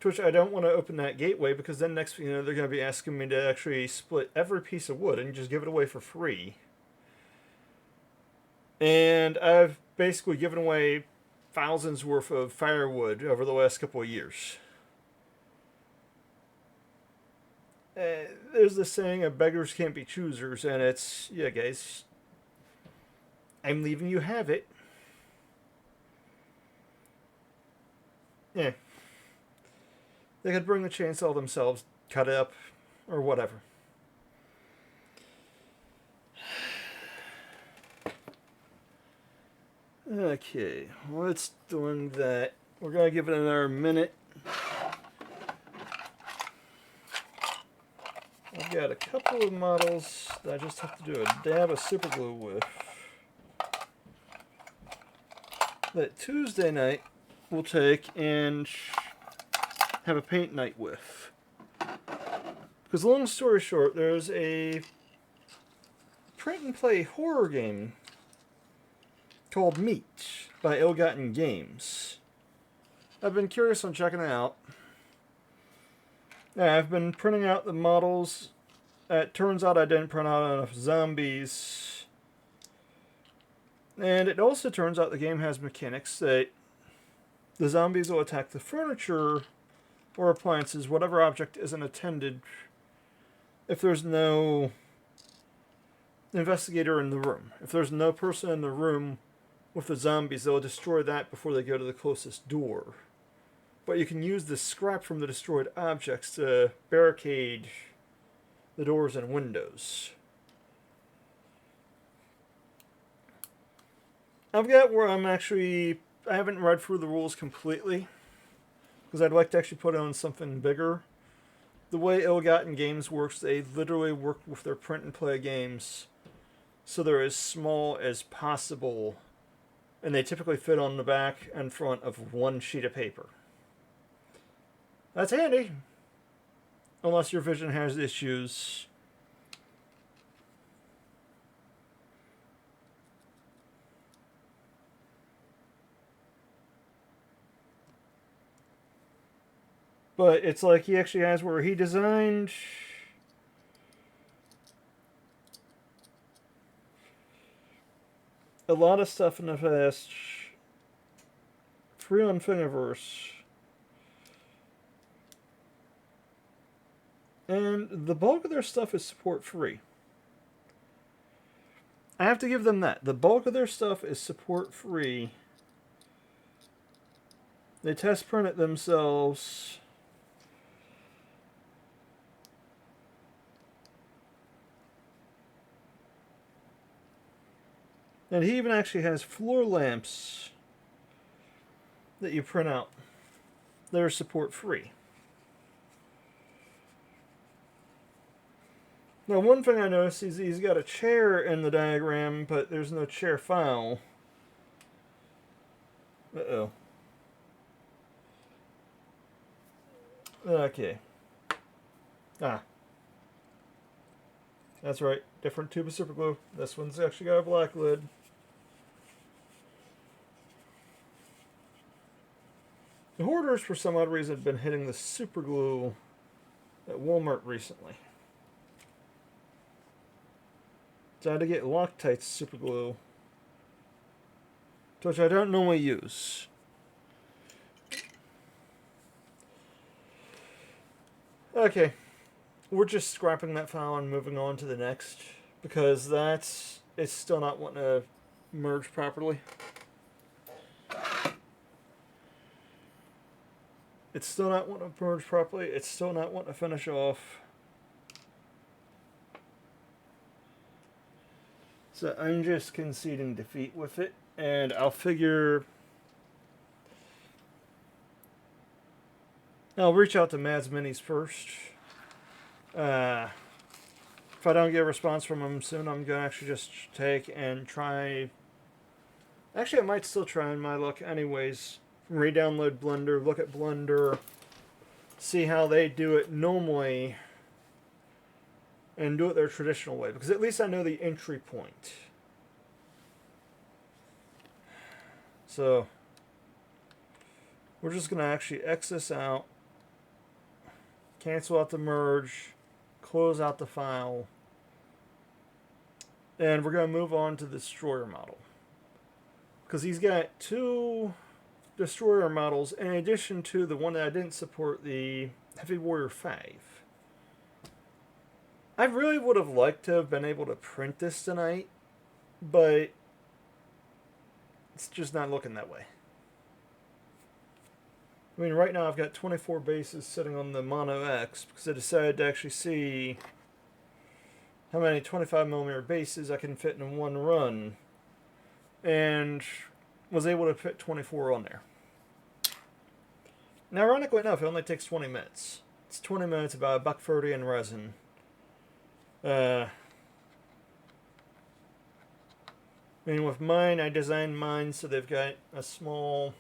To which I don't want to open that gateway because then next thing you know, they're going to be asking me to actually split every piece of wood and just give it away for free. And I've basically given away thousands worth of firewood over the last couple of years. There's this saying of beggars can't be choosers, and it's, yeah, guys, I'm leaving you have it. Yeah. They could bring the chainsaw themselves, cut it up, or whatever. Okay, well, it's doing that. We're going to give it another minute. I've got a couple of models that I just have to do a dab of super glue with. That Tuesday night we'll take and have a paint night with. Because long story short, there's a print and play horror game called Meat by Ill-Gotten Games. I've been curious on checking it out. Yeah, I've been printing out the models. It turns out I didn't print out enough zombies. And it also turns out the game has mechanics that the zombies will attack the furniture or appliances, whatever object isn't attended, if there's no investigator in the room. If there's no person in the room with the zombies, they'll destroy that before they go to the closest door. But you can use the scrap from the destroyed objects to barricade the doors and windows. I've got where I haven't read through the rules completely, because I'd like to actually put on something bigger. The way Ill-Gotten Games works, they literally work with their print and play games so they're as small as possible, and they typically fit on the back and front of one sheet of paper. That's handy, unless your vision has issues. But it's like he actually has where he designed a lot of stuff in the past. Free on Thingiverse. And the bulk of their stuff is support free. I have to give them that. The bulk of their stuff is support free. They test print it themselves. And he even actually has floor lamps that you print out. They're support free. Now, one thing I noticed is he's got a chair in the diagram, but there's no chair file. Uh-oh. Okay. Ah. That's right. Different tube of super glue. This one's actually got a black lid. The hoarders, for some odd reason, have been hitting the super glue at Walmart recently. So I had to get Loctite super glue, which I don't normally use. Okay, we're just scrapping that file and moving on to the next, because it's still not wanting to merge properly. It's still not wanting to merge properly. It's still not wanting to finish off. So I'm just conceding defeat with it, and I'll reach out to Mads Minis first. If I don't get a response from him soon, I'm going to actually just take and try. Actually, I might still try my luck anyways. Re-download Blender, look at Blender, see how they do it normally, and do it their traditional way, because at least I know the entry point. So we're just going to actually X this out, cancel out the merge, close out the file, and we're going to move on to the destroyer model, because he's got two destroyer models in addition to the one that I didn't support, the Heavy Warrior 5. I really would have liked to have been able to print this tonight, but it's just not looking that way. I mean, right now I've got 24 bases sitting on the Mono X because I decided to actually see how many 25mm bases I can fit in one run, and was able to fit 24 on there. Now, ironically enough, it only takes 20 minutes. It's 20 minutes, about $1.30 in resin. I mean, with mine, I designed mine so they've got a small,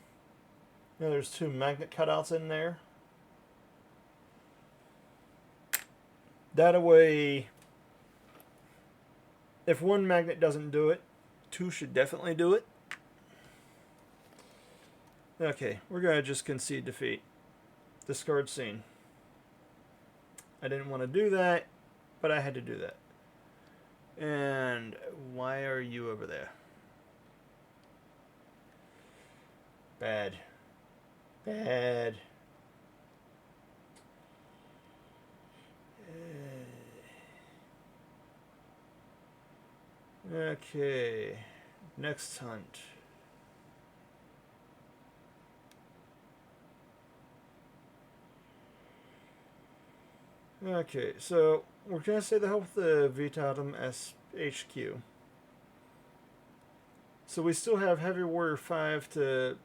there's two magnet cutouts in there. That way, if one magnet doesn't do it, two should definitely do it. Okay, we're going to just concede defeat. Discard scene. I didn't want to do that, but I had to do that. And why are you over there? Bad. Bad. Okay. Next hunt. Okay, so we're going to say the help with the Vidatum SHQ. So we still have Heavy Warrior 5 to...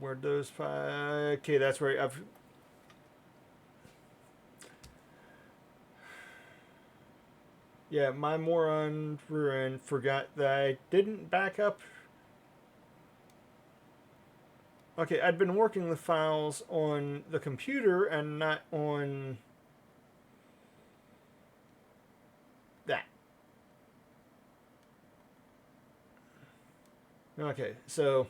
Where'd those 5... Okay, that's right. Yeah, my moron ruin forgot that I didn't back up. Okay, I'd been working the files on the computer and not on that. Okay, so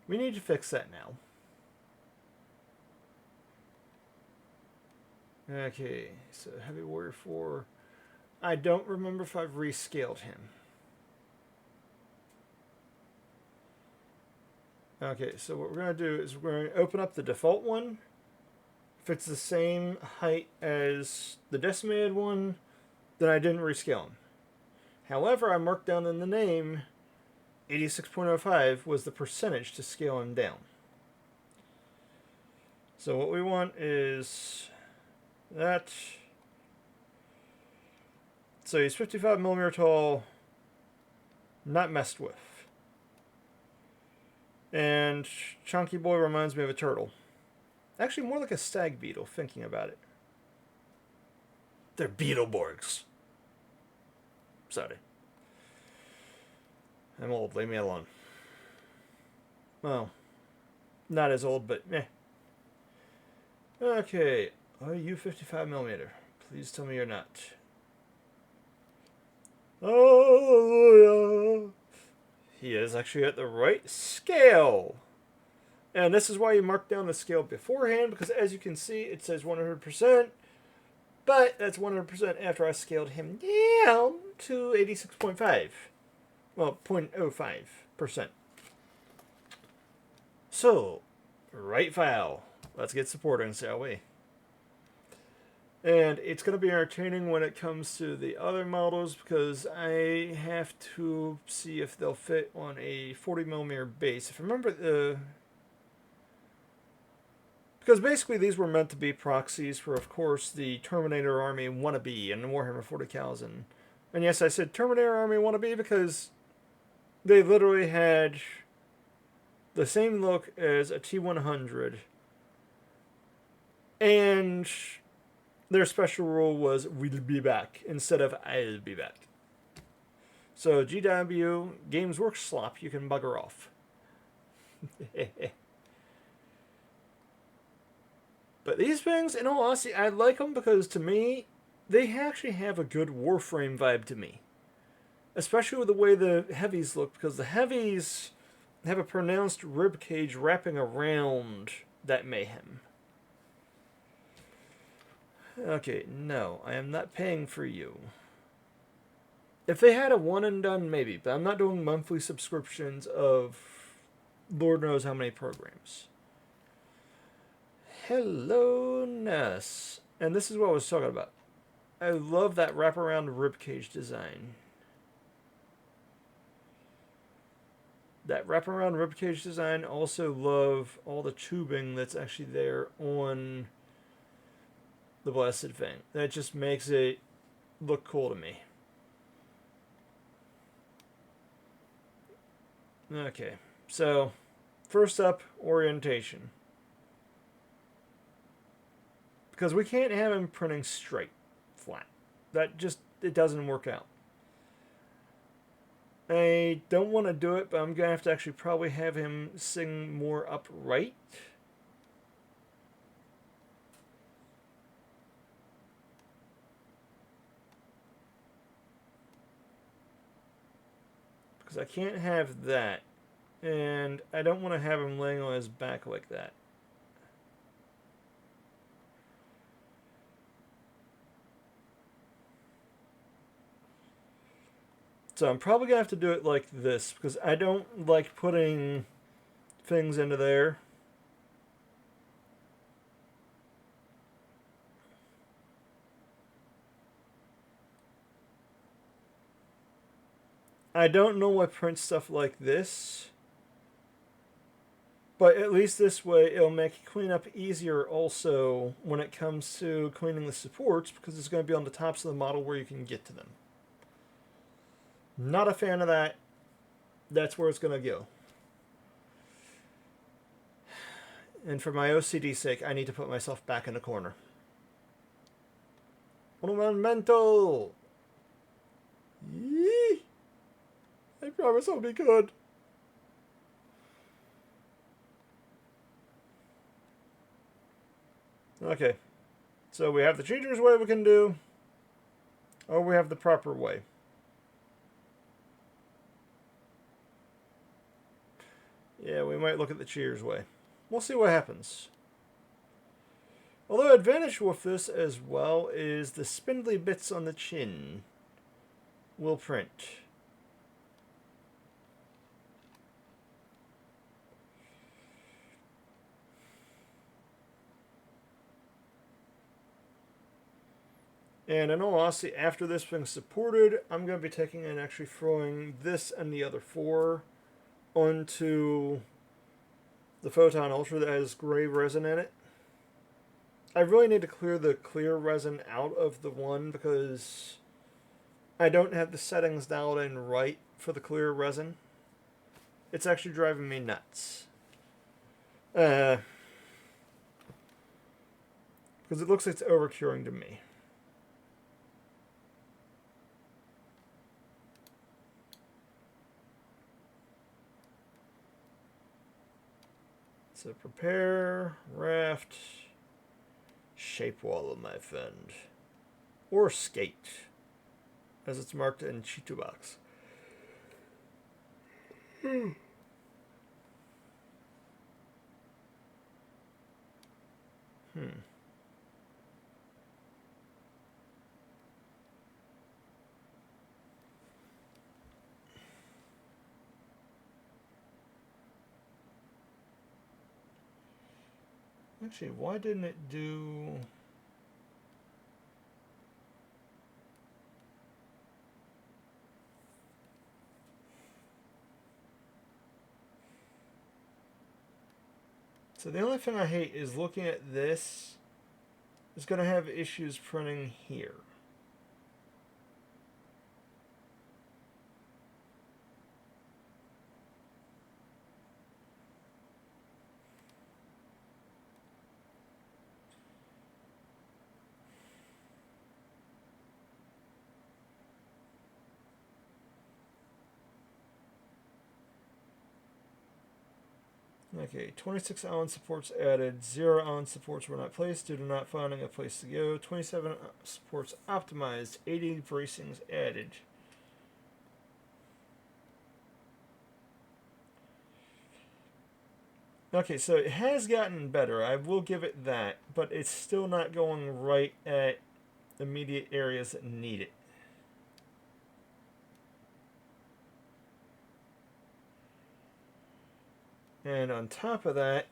we need to fix that now. Okay, so Heavy Warrior 4. I don't remember if I've rescaled him. Okay, so what we're going to do is we're going to open up the default one. If it's the same height as the decimated one, then I didn't rescale him. However, I marked down in the name 86.05 was the percentage to scale him down. So what we want is that So he's 55 millimeter tall, not messed with. And Chunky Boy reminds me of a turtle. Actually, more like a stag beetle, thinking about it. They're Beetleborgs. Sorry. I'm old, leave me alone. Well, not as old, but meh. Okay, are you 55 millimeter? Please tell me you're not. Oh, he is actually at the right scale. And this is why you mark down the scale beforehand, because as you can see, it says 100%, but that's 100% after I scaled him down to 86.5. Well, 0.05%. So, right file. Let's get supporting, shall we? And it's going to be entertaining when it comes to the other models, because I have to see if they'll fit on a 40 millimeter base. If I remember the... Because basically these were meant to be proxies for, of course, the Terminator Army wannabe and Warhammer 40,000. And yes, I said Terminator Army wannabe because they literally had the same look as a T-100. And their special rule was, we'll be back, instead of I'll be back. So GW, Games Works slop, you can bugger off. But these things, in all honesty, I like them because to me, they actually have a good Warframe vibe to me. Especially with the way the heavies look, because the heavies have a pronounced rib cage wrapping around that mayhem. Okay, no, I am not paying for you. If they had a one and done, maybe, but I'm not doing monthly subscriptions of Lord knows how many programs. Hello, Ness. And this is what I was talking about. I love that wraparound ribcage design. That wraparound ribcage design. Also love all the tubing that's actually there on the Blessed Thing. That just makes it look cool to me. Okay, so first up, orientation. Because we can't have him printing straight, flat. That just, it doesn't work out. I don't want to do it, but I'm going to have to actually probably have him sing more upright. Because I can't have that. And I don't want to have him laying on his back like that. So I'm probably going to have to do it like this, because I don't like putting things into there. I don't normally print stuff like this, but at least this way it'll make cleanup easier also when it comes to cleaning the supports, because it's going to be on the tops of the model where you can get to them. Not a fan of that. That's where it's going to go. And for my OCD's sake, I need to put myself back in the corner. Monumental! Yee! I promise I'll be good. Okay. So we have the cheater's way we can do, or we have the proper way. Yeah, we might look at the cheaters way. We'll see what happens. Although advantage with this as well is the spindly bits on the chin will print. And in all honesty, after this thing's supported, I'm going to be taking and actually throwing this and the other four onto the Photon Ultra that has gray resin in it. I really need to clear the clear resin out of the one because I don't have the settings dialed in right for the clear resin. It's actually driving me nuts. Because it looks like it's overcuring to me. So prepare, raft, shape wallow, my friend. Or skate, as it's marked in Cheeto box. Actually, why didn't it do... So the only thing I hate is looking at this. It's going to have issues printing here. Okay, 26 Allen supports added, 0 Allen supports were not placed due to not finding a place to go, 27 supports optimized, 80 bracings added. Okay, so it has gotten better, I will give it that, but it's still not going right at immediate areas that need it. And on top of that,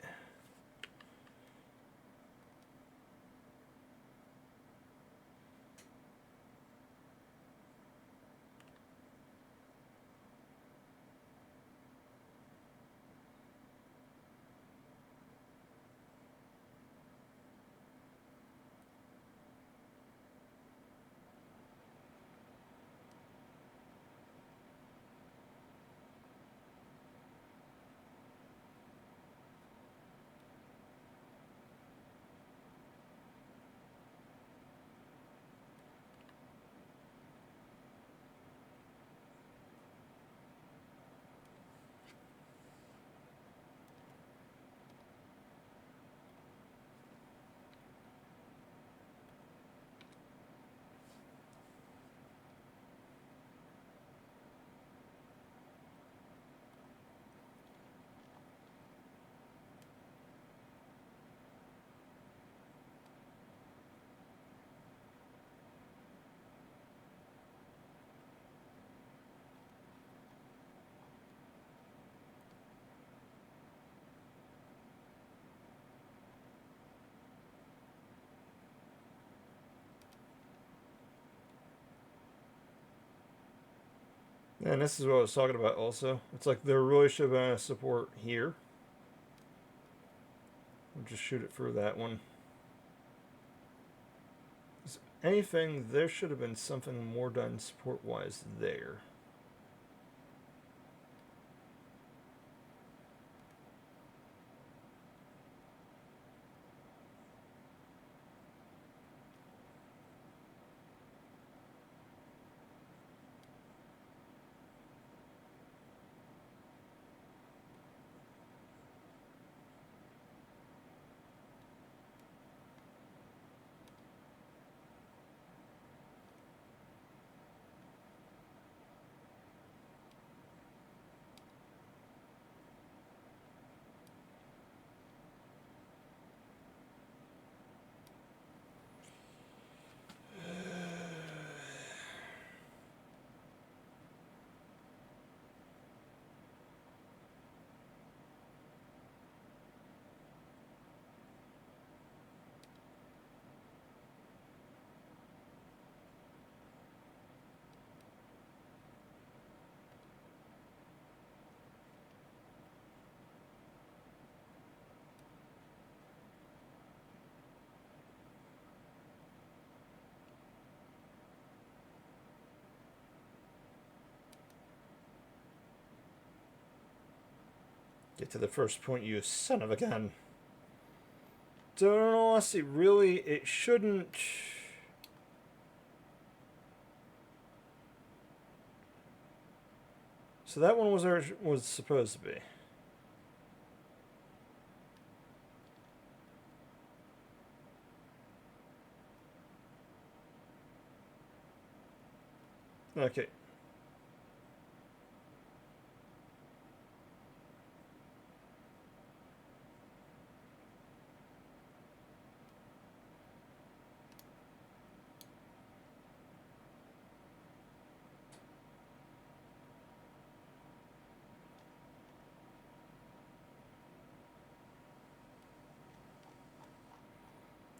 and this is what I was talking about also. It's like there really should have been a support here. We'll just shoot it through that one. Anything, there should have been something more done support-wise there. Get to the first point, you son of a gun. So in all honesty, really, it shouldn't... So that one was supposed to be. Okay.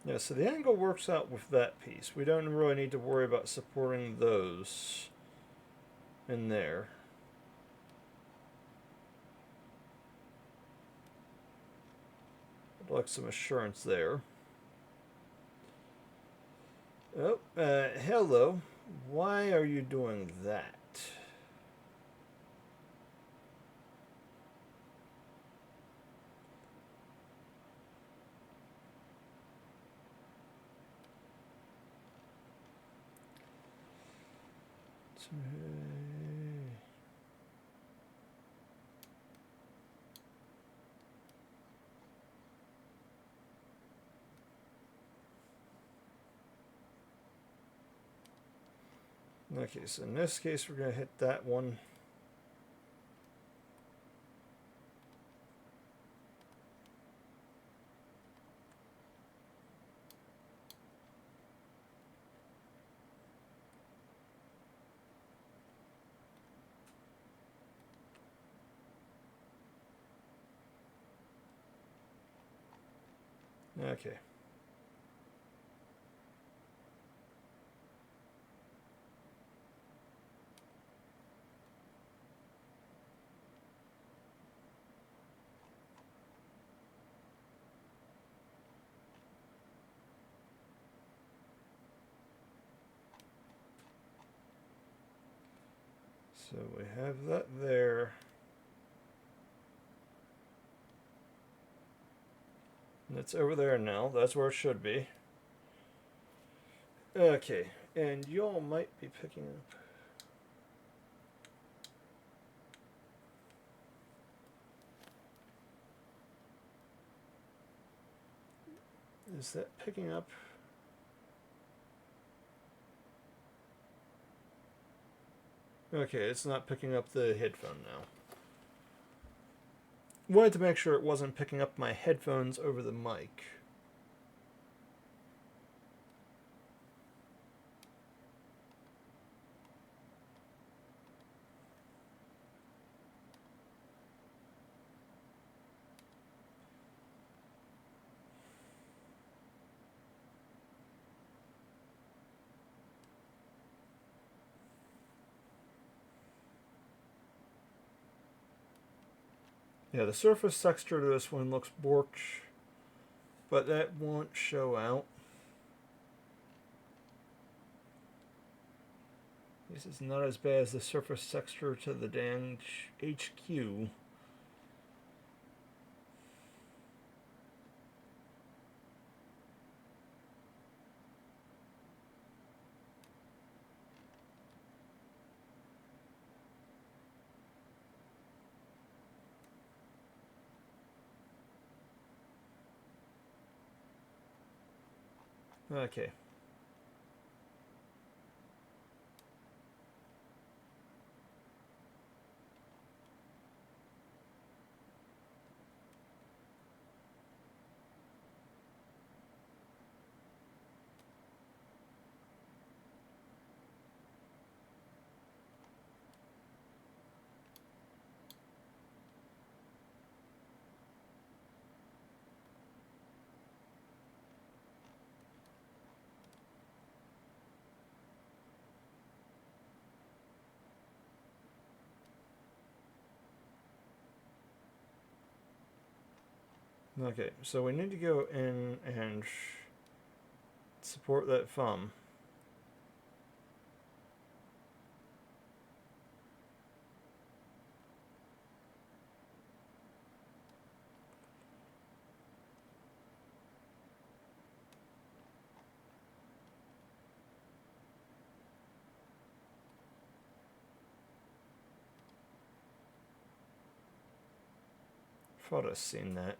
Yeah, so the angle works out with that piece. We don't really need to worry about supporting those in there. I'd like some assurance there. Oh, hello. Why are you doing that? Okay, so in this case, we're going to hit that one. Okay. So we have that there. And it's over there now. That's where it should be. Okay, and y'all might be picking up. Is that picking up? Okay, it's not picking up the headphone now. Wanted to make sure it wasn't picking up my headphones over the mic. Yeah, the surface texture to this one looks borked, but that won't show out. This is not as bad as the surface texture to the dang HQ. Okay. Okay, so we need to go in and support that thumb. thought I'd seen that.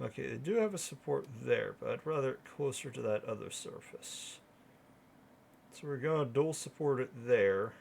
Okay, they do have a support there, but I'd rather it closer to that other surface. So we're going to dual support it there.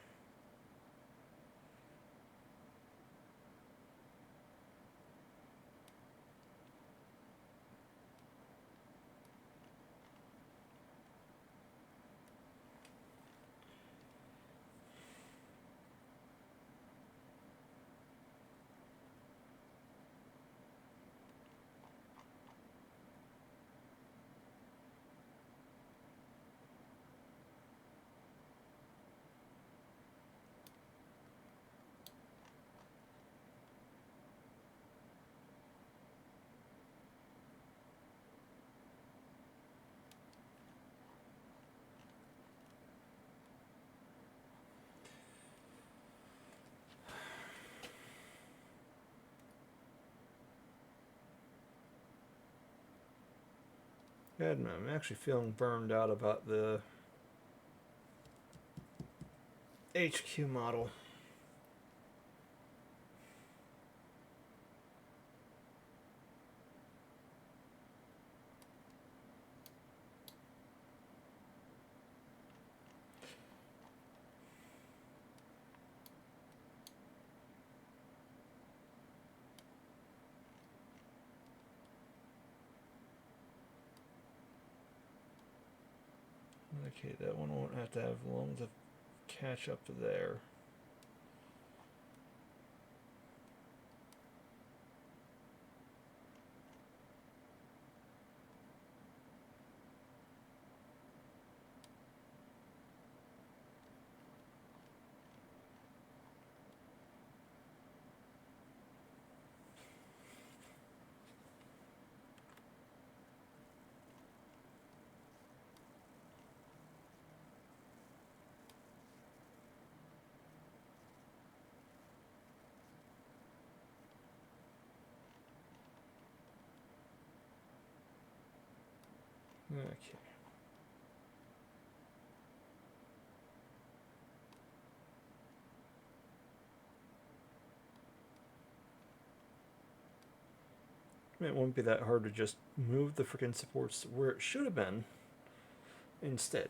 God, man, I'm actually feeling burned out about the HQ model. Okay, that one won't have to have long to catch up to there. Okay. It won't be that hard to just move the freaking supports where it should have been instead.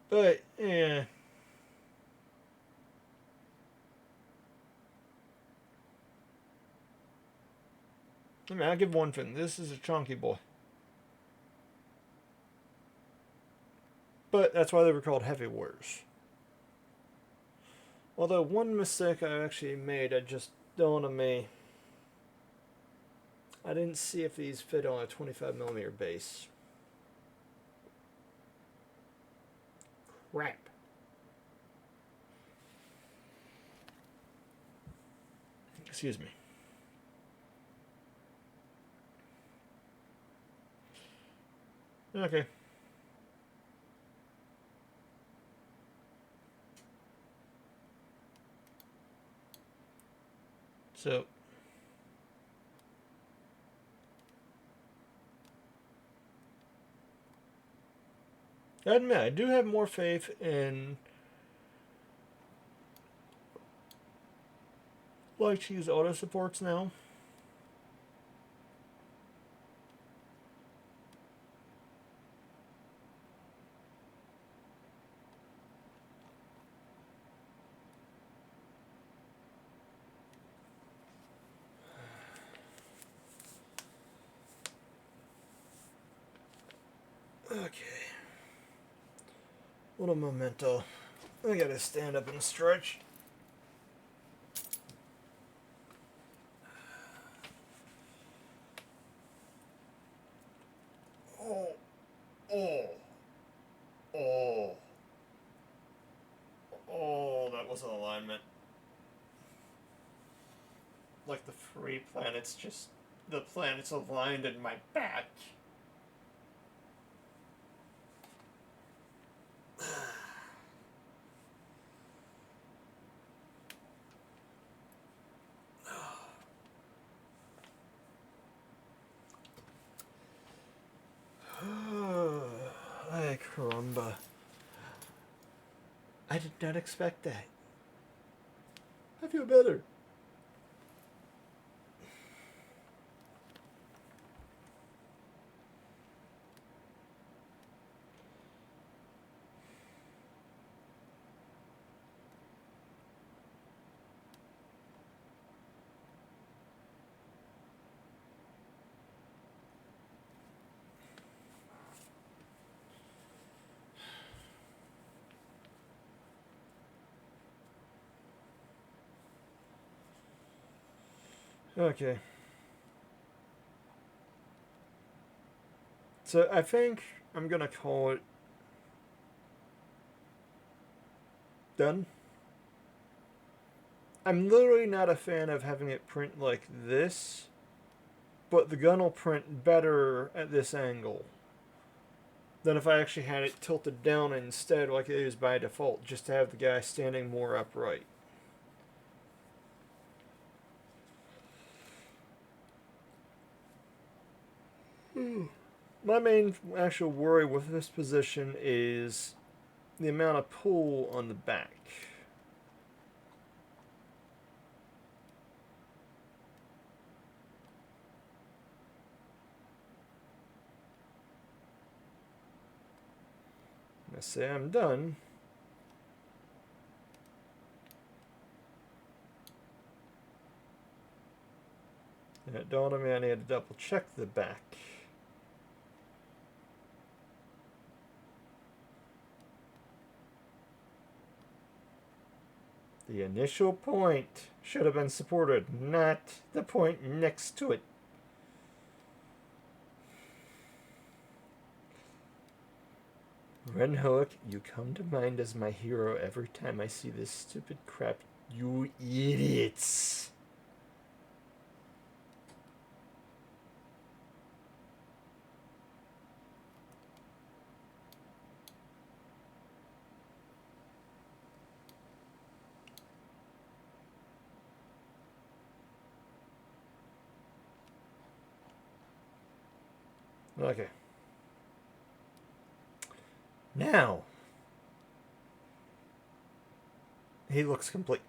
But, yeah. I mean, I'll give one thing. This is a chunky boy. But that's why they were called heavy warriors. Although one mistake I actually made, I just dawned on me. I didn't see if these fit on a 25mm base. Crap. Excuse me. Okay. So, I admit, I do have more faith in like to use auto supports now. Okay. Little memento. I gotta stand up and stretch. Oh. Oh. Oh, that was an alignment. Like the free planets, just the planets aligned in my back. Ay, caramba. I did not expect that. I feel better. Okay. So I think I'm gonna call it done. I'm literally not a fan of having it print like this, but the gun will print better at this angle than if I actually had it tilted down instead like it is by default, just to have the guy standing more upright. My main actual worry with this position is the amount of pull on the back. I say I'm done. And it dawned on me I need to double check the back. The initial point should have been supported, not the point next to it. Renhook, you come to mind as my hero every time I see this stupid crap. You idiots. Okay. Now, he looks complete.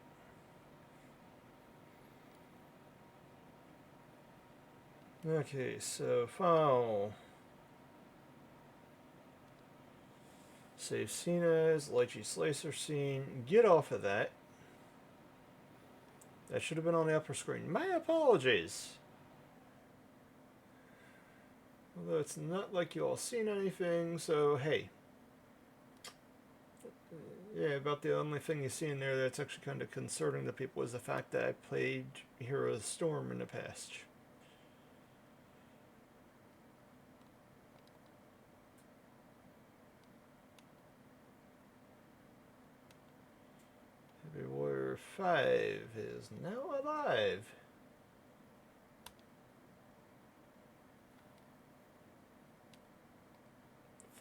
Okay, so file. Save scene as, lychee slicer scene. Get off of that. That should have been on the upper screen. My apologies. Although it's not like you all seen anything, so hey. Yeah, about the only thing you see in there that's actually kind of concerning to people is the fact that I played Hero of the Storm in the past. Heavy Warrior 5 is now alive.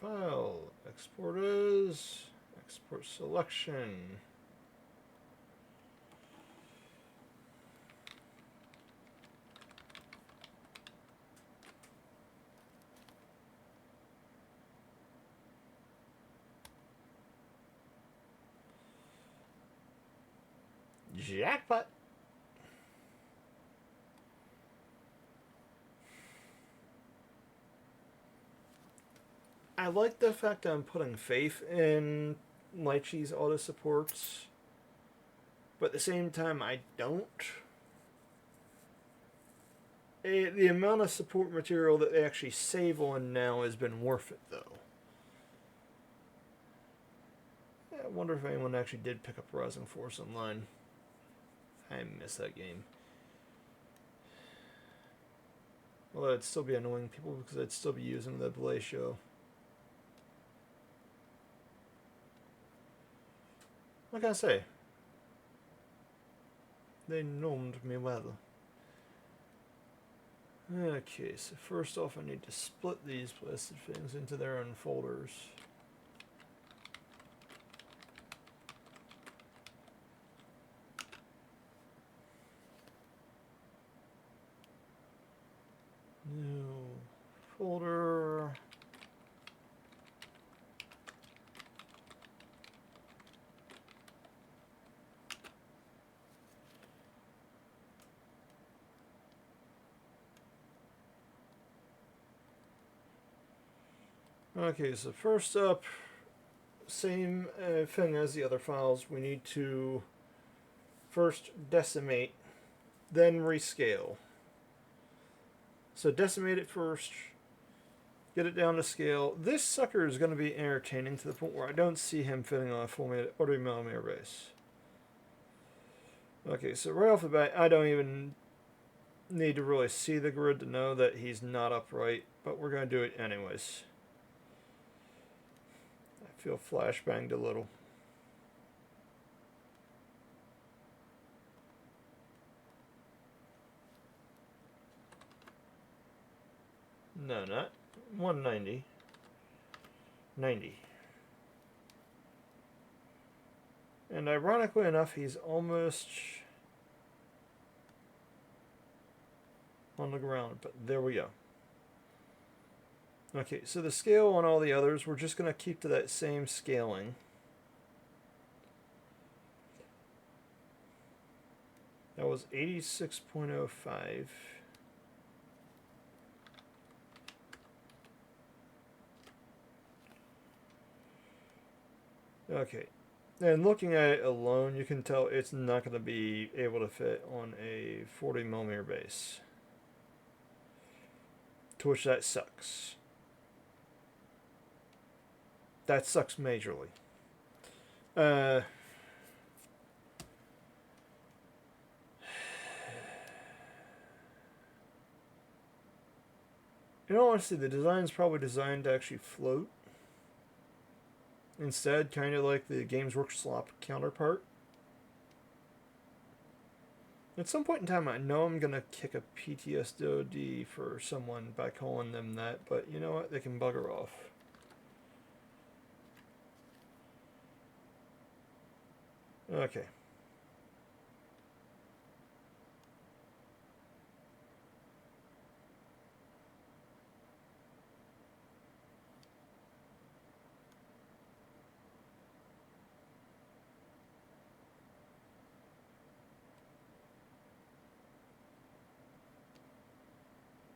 File, export as, export selection. Jackpot. I like the fact that I'm putting faith in Lychee's auto supports, but at the same time, I don't. The amount of support material that they actually save on now has been worth it, though. I wonder if anyone actually did pick up Rising Force Online. I miss that game. Well, it'd still be annoying people because I'd still be using the Belay show. What can I say? They gnomed me well. Okay, so first off I need to split these blasted things into their own folders. New folder. Okay, so first up, same thing as the other files. We need to first decimate, then rescale. So decimate it first, get it down to scale. This sucker is going to be entertaining to the point where I don't see him fitting on a 40mm base. Okay, so right off the bat, I don't even need to really see the grid to know that he's not upright, but we're going to do it anyways. I feel flashbanged a little. No, not 190. 90. And ironically enough, he's almost on the ground, but there we go. Okay, so the scale on all the others, we're just going to keep to that same scaling. That was 86.05. Okay, and looking at it alone, you can tell it's not going to be able to fit on a 40mm base. To which that sucks. That sucks majorly. In all honesty, the design's probably designed to actually float. Instead, kind of like the Games Workshop counterpart. At some point in time, I know I'm going to kick a PTSD for someone by calling them that, but you know what? They can bugger off. Okay.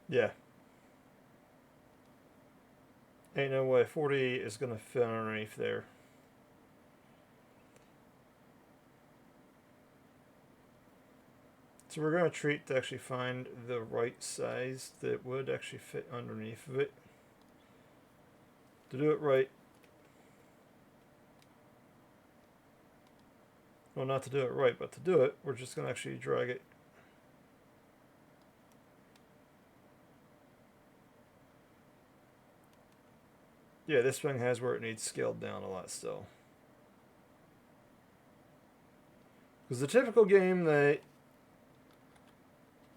Yeah. Ain't no way 40 is going to fit underneath there. So we're going to treat to actually find the right size that would actually fit underneath of it. To do it right. Well, not to do it right, but to do it, we're just going to actually drag it. Yeah, this thing has where it needs scaled down a lot still. Because the typical game that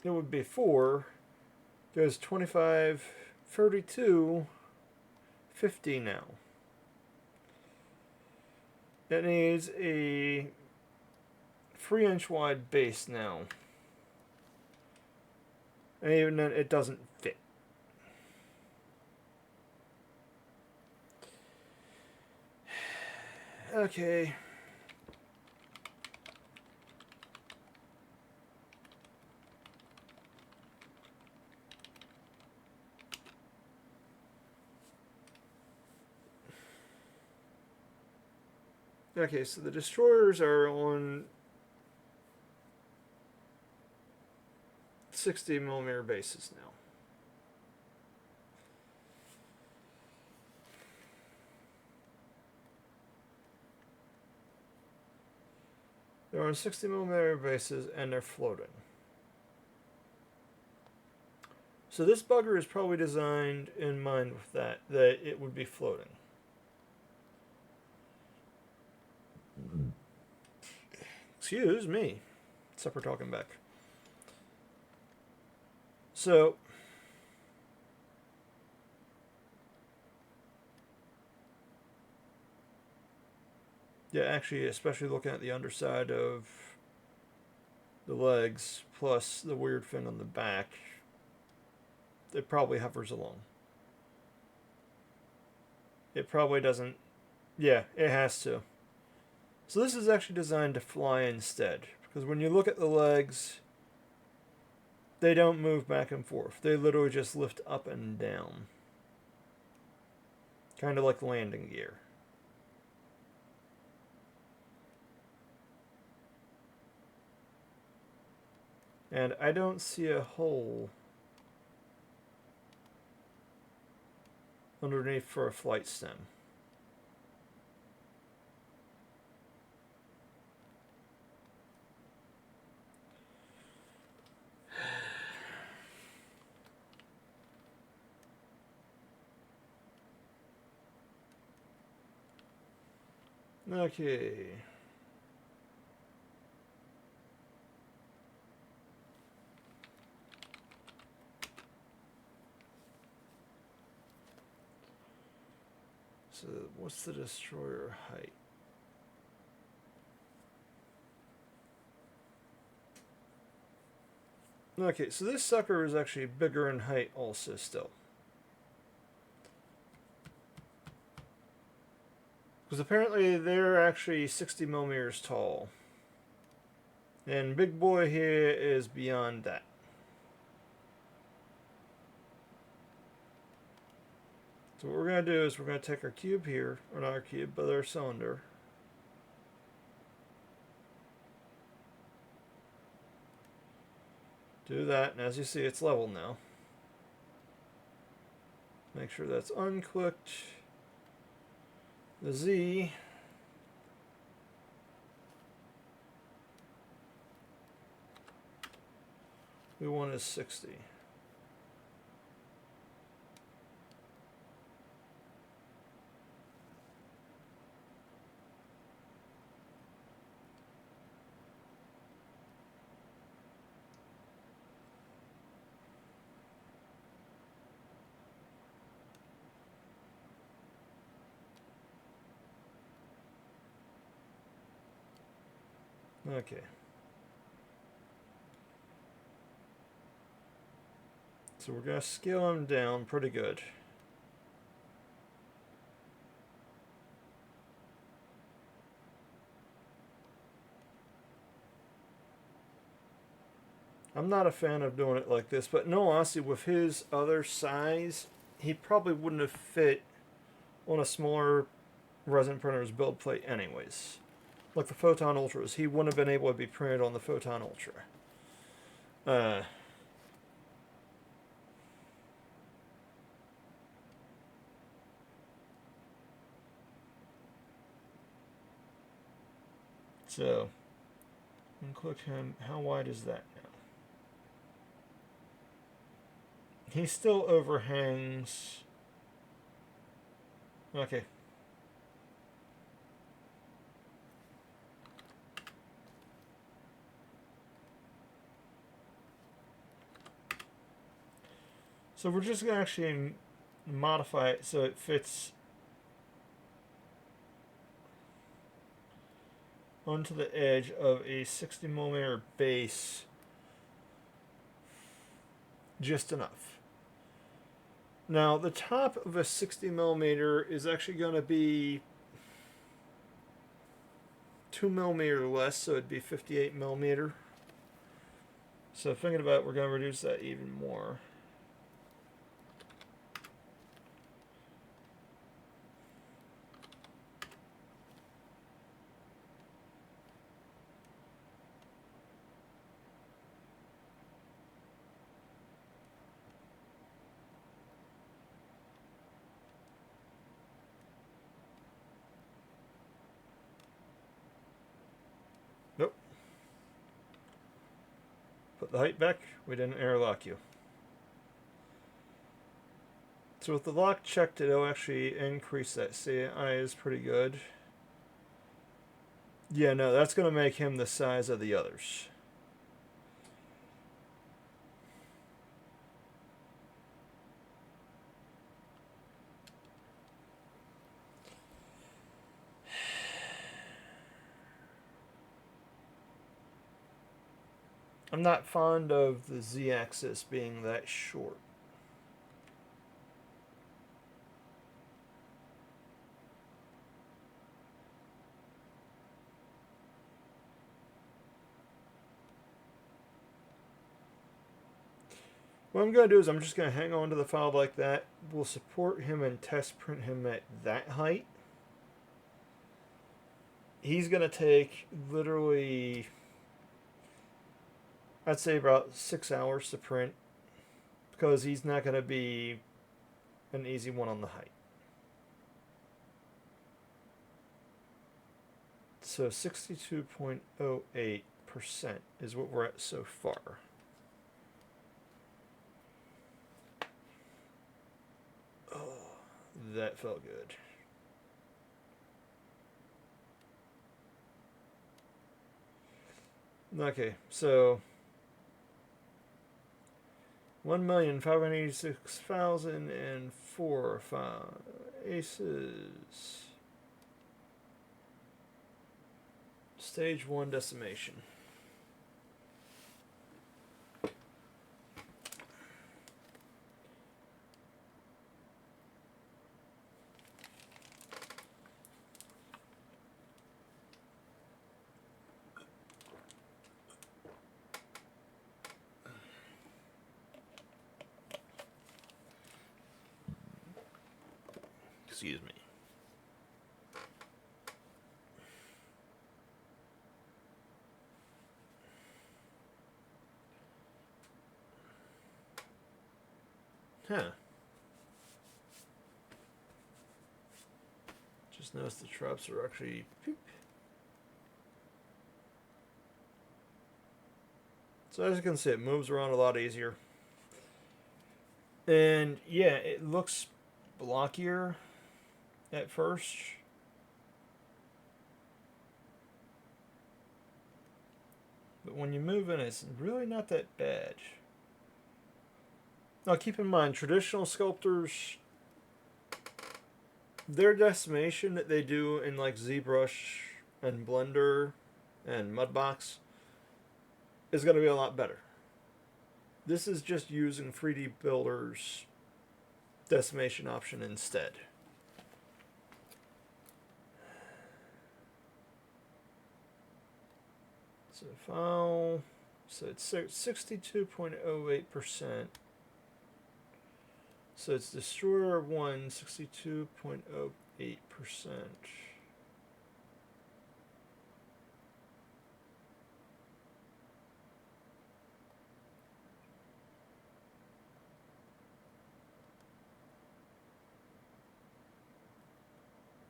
it would be for goes 25, 32, 50 now. It needs a 3-inch wide base now. And even then, it doesn't fit. Okay. Okay, so the destroyers are on 60mm bases now. They're on 60mm bases and they're floating. So this bugger is probably designed in mind with that it would be floating. Excuse me. Except we're talking back. So, yeah, actually, especially looking at the underside of the legs, plus the weird fin on the back, it probably hovers along. It probably doesn't. Yeah, it has to. So this is actually designed to fly instead, because when you look at the legs, they don't move back and forth. They literally just lift up and down. Kind of like landing gear. And I don't see a hole underneath for a flight stem. Okay. So what's the destroyer height? Okay, so this sucker is actually bigger in height also still. Because apparently they're actually 60 millimeters tall. And big boy here is beyond that. So what we're going to do is we're going to take our cube here, or not our cube, but our cylinder. Do that, and as you see, it's level now. Make sure that's unclicked. The Z. We want is 60. Okay. So we're going to scale them down pretty good. I'm not a fan of doing it like this, but in all honesty, with his other size, he probably wouldn't have fit on a smaller resin printer's build plate anyways. Like the Photon Ultras, he wouldn't have been able to be printed on the Photon Ultra. So, click him. How wide is that now? He still overhangs. Okay. So we're just going to actually modify it so it fits onto the edge of a 60 millimeter base just enough. Now the top of a 60 millimeter is actually going to be 2 millimeter less, so it'd be 58 millimeter. So thinking about it, we're going to reduce that even more. Nope. Put the height back. We didn't airlock you. So with the lock checked, it'll actually increase that. CI is pretty good. Yeah, no, that's going to make him the size of the others. I'm not fond of the z-axis being that short. What I'm going to do is I'm just going to hang on to the file like that. We'll support him and test print him at that height. He's going to take literally, I'd say about 6 hours to print, because he's not going to be an easy one on the height. So 62.08% is what we're at so far. Oh, that felt good. Okay, so 1,586,004 aces. Stage 1 decimation. Excuse me. Huh. Just noticed the traps are actually... So as you can see, it moves around a lot easier. And yeah, it looks blockier at first. But when you move in, it's really not that bad. Now keep in mind, traditional sculptors, their decimation that they do in like ZBrush and Blender and Mudbox is going to be a lot better. This is just using 3D Builder's decimation option instead. So file, so it's 62.08%. So it's Destroyer 1, 62.08%.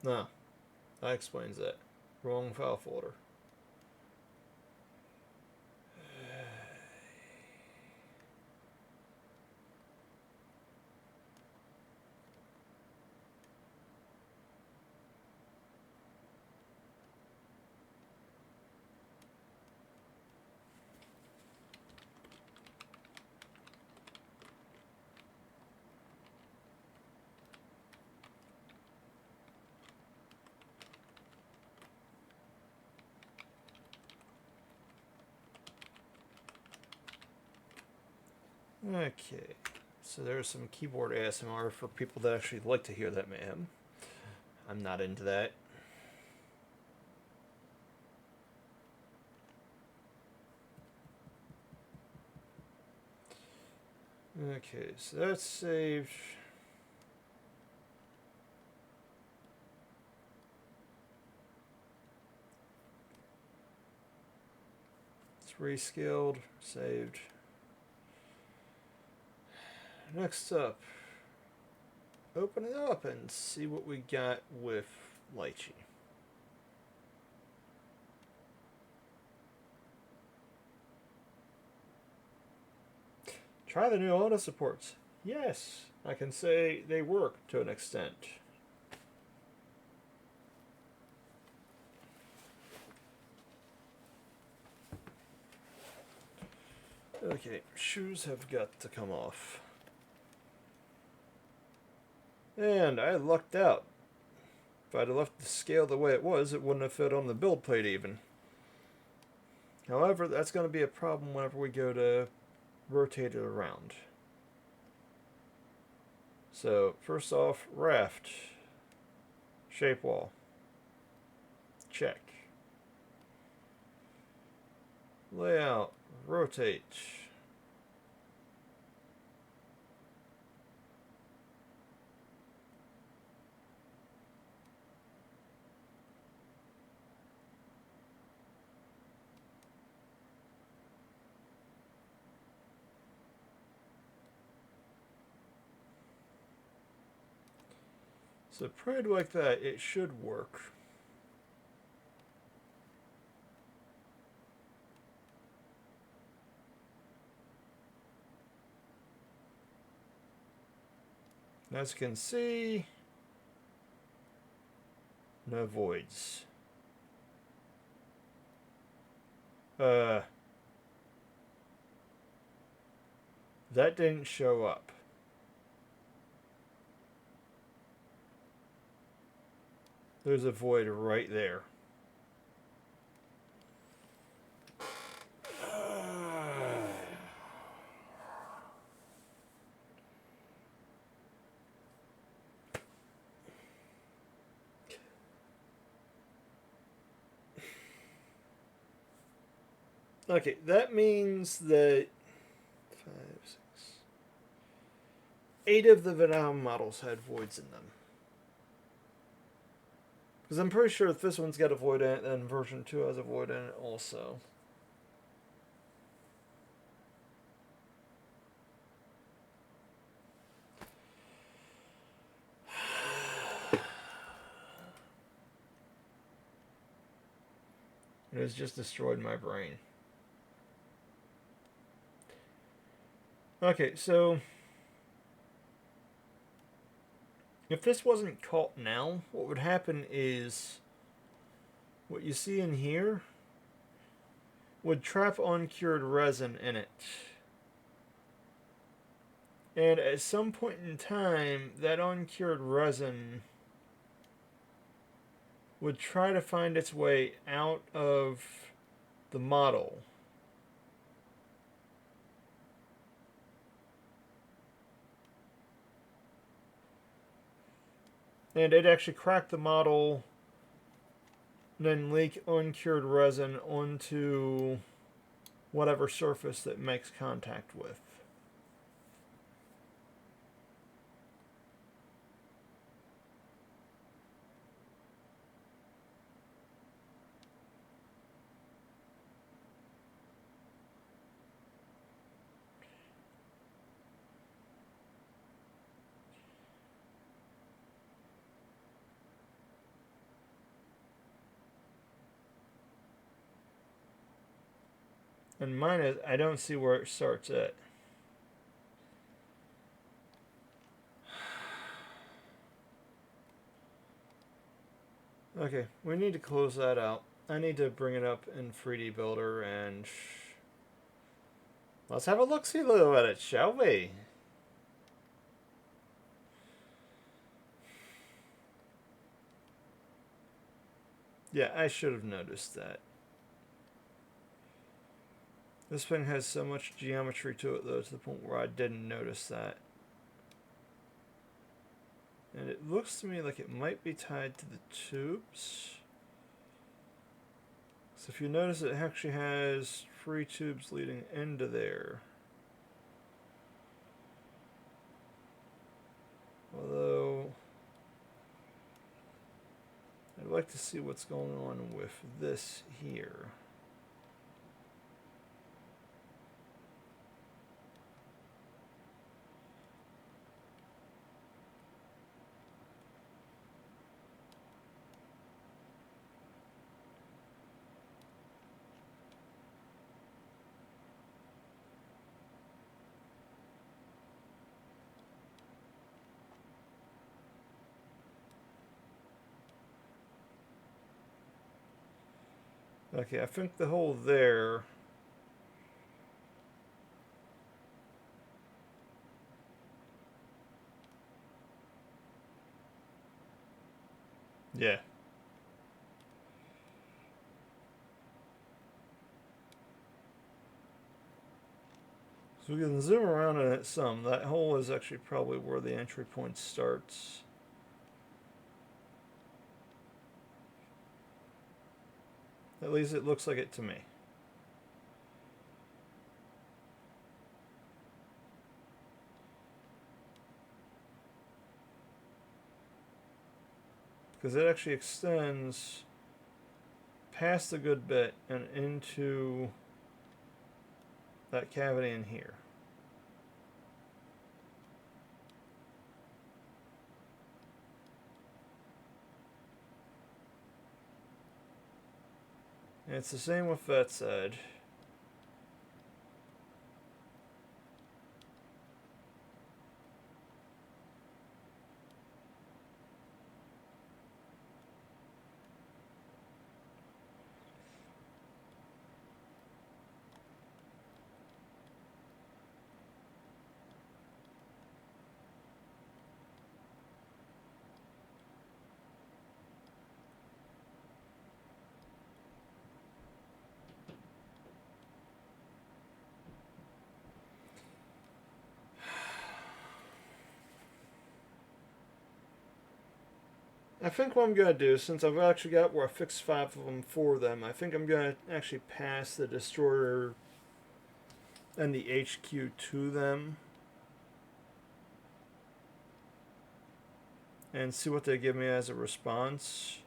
No, that explains that. Wrong file folder. Okay, so there's some keyboard ASMR for people that actually like to hear that mayhem. I'm not into that. Okay, so that's saved. It's rescaled, saved. Next up, open it up and see what we got with Lychee. Try the new auto supports. Yes, I can say they work to an extent. Okay, shoes have got to come off. And I lucked out. If I'd have left the scale the way it was, it wouldn't have fit on the build plate even. However, that's going to be a problem whenever we go to rotate it around. So, first off, raft. Shape wall. Check. Layout. Rotate. So probably like that, it should work. As you can see, no voids. That didn't show up. There's a void right there. Okay, that means that 5, 6, 8 of the Vidatum models had voids in them. Because I'm pretty sure if this one's got a void in it, then version 2 has a void in it also. It has just destroyed my brain. Okay, so if this wasn't caught now, what would happen is what you see in here would trap uncured resin in it. And at some point in time, that uncured resin would try to find its way out of the model. And it actually cracked the model, then leak uncured resin onto whatever surface that makes contact with. And mine is, I don't see where it starts at. Okay, we need to close that out. I need to bring it up in 3D Builder and let's have a look-see at it, shall we? Yeah, I should have noticed that. This thing has so much geometry to it, though, to the point where I didn't notice that. And it looks to me like it might be tied to the tubes. So if you notice, it actually has 3 tubes leading into there. Although, I'd like to see what's going on with this here. Okay, I think the hole there Yeah. So we can zoom around on it some. That hole is actually probably where the entry point starts. At least it looks like it to me. Because it actually extends past a good bit and into that cavity in here. And it's the same with that side. I think what I'm going to do, since I've actually got where I fixed 5 of them for them, I think I'm going to actually pass the destroyer and the HQ to them. And see what they give me as a response.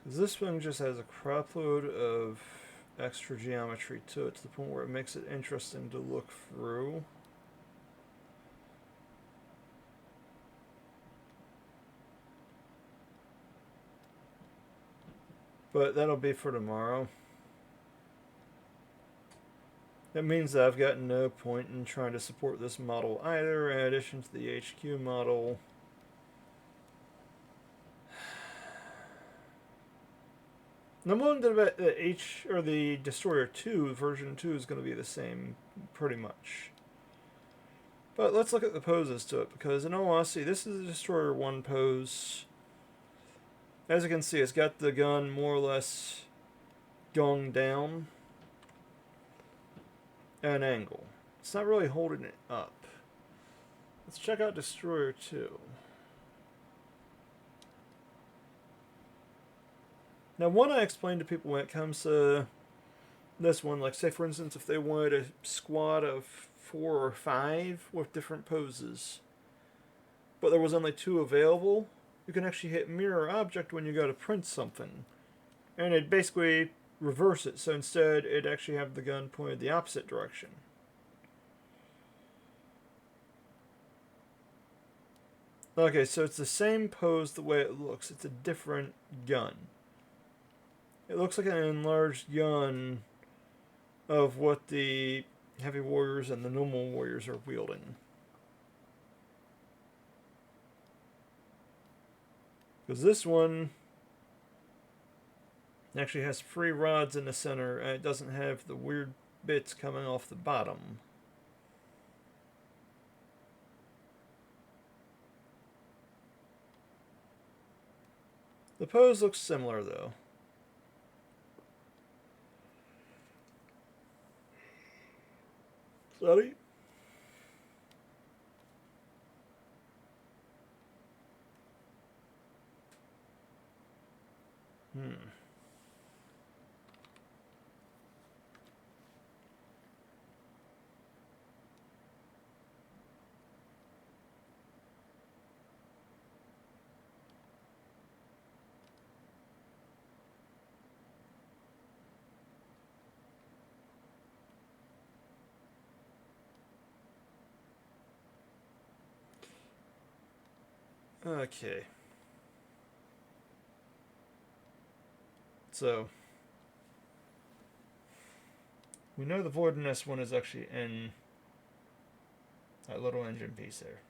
Because this one just has a crap load of extra geometry to it, to the point where it makes it interesting to look through. But that'll be for tomorrow. That means that I've got no point in trying to support this model either, in addition to the HQ model. And I'm willing to bet that the Destroyer 2, version 2, is going to be the same, pretty much. But let's look at the poses to it, because in all honesty, this is a Destroyer 1 pose. As you can see, it's got the gun more or less going down at an angle. It's not really holding it up. Let's check out Destroyer 2. Now, one I explained to people when it comes to this one, like say for instance, if they wanted a squad of 4 or 5 with different poses, but there was only 2 available, you can actually hit mirror object when you go to print something, and it basically reverse it. So instead, it'd actually have the gun pointed the opposite direction. Okay, so it's the same pose the way it looks. It's a different gun. It looks like an enlarged gun of what the heavy warriors and the normal warriors are wielding. Because this one actually has 3 rods in the center, and it doesn't have the weird bits coming off the bottom. The pose looks similar, though. Sorry? Okay. So, we know the voidness one is actually in that little engine piece there.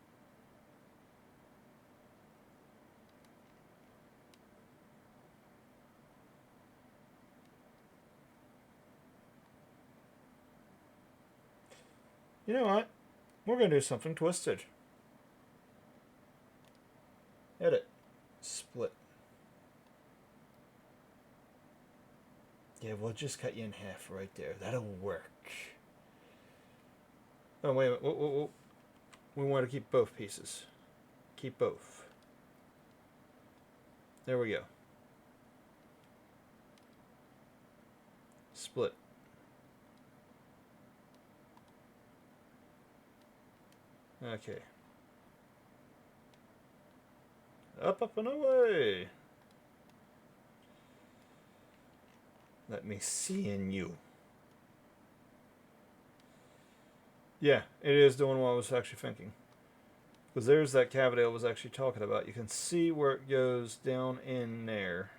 You know what? We're going to do something twisted. Edit. Split. Yeah, we'll just cut you in half right there. That'll work. Oh, wait a minute. Whoa, whoa, whoa. We want to keep both pieces. Keep both. There we go. Split. Okay. Up, up, and away. Let me see in you. Yeah, it is doing what I was actually thinking. Because there's that cavity I was actually talking about. You can see where it goes down in there.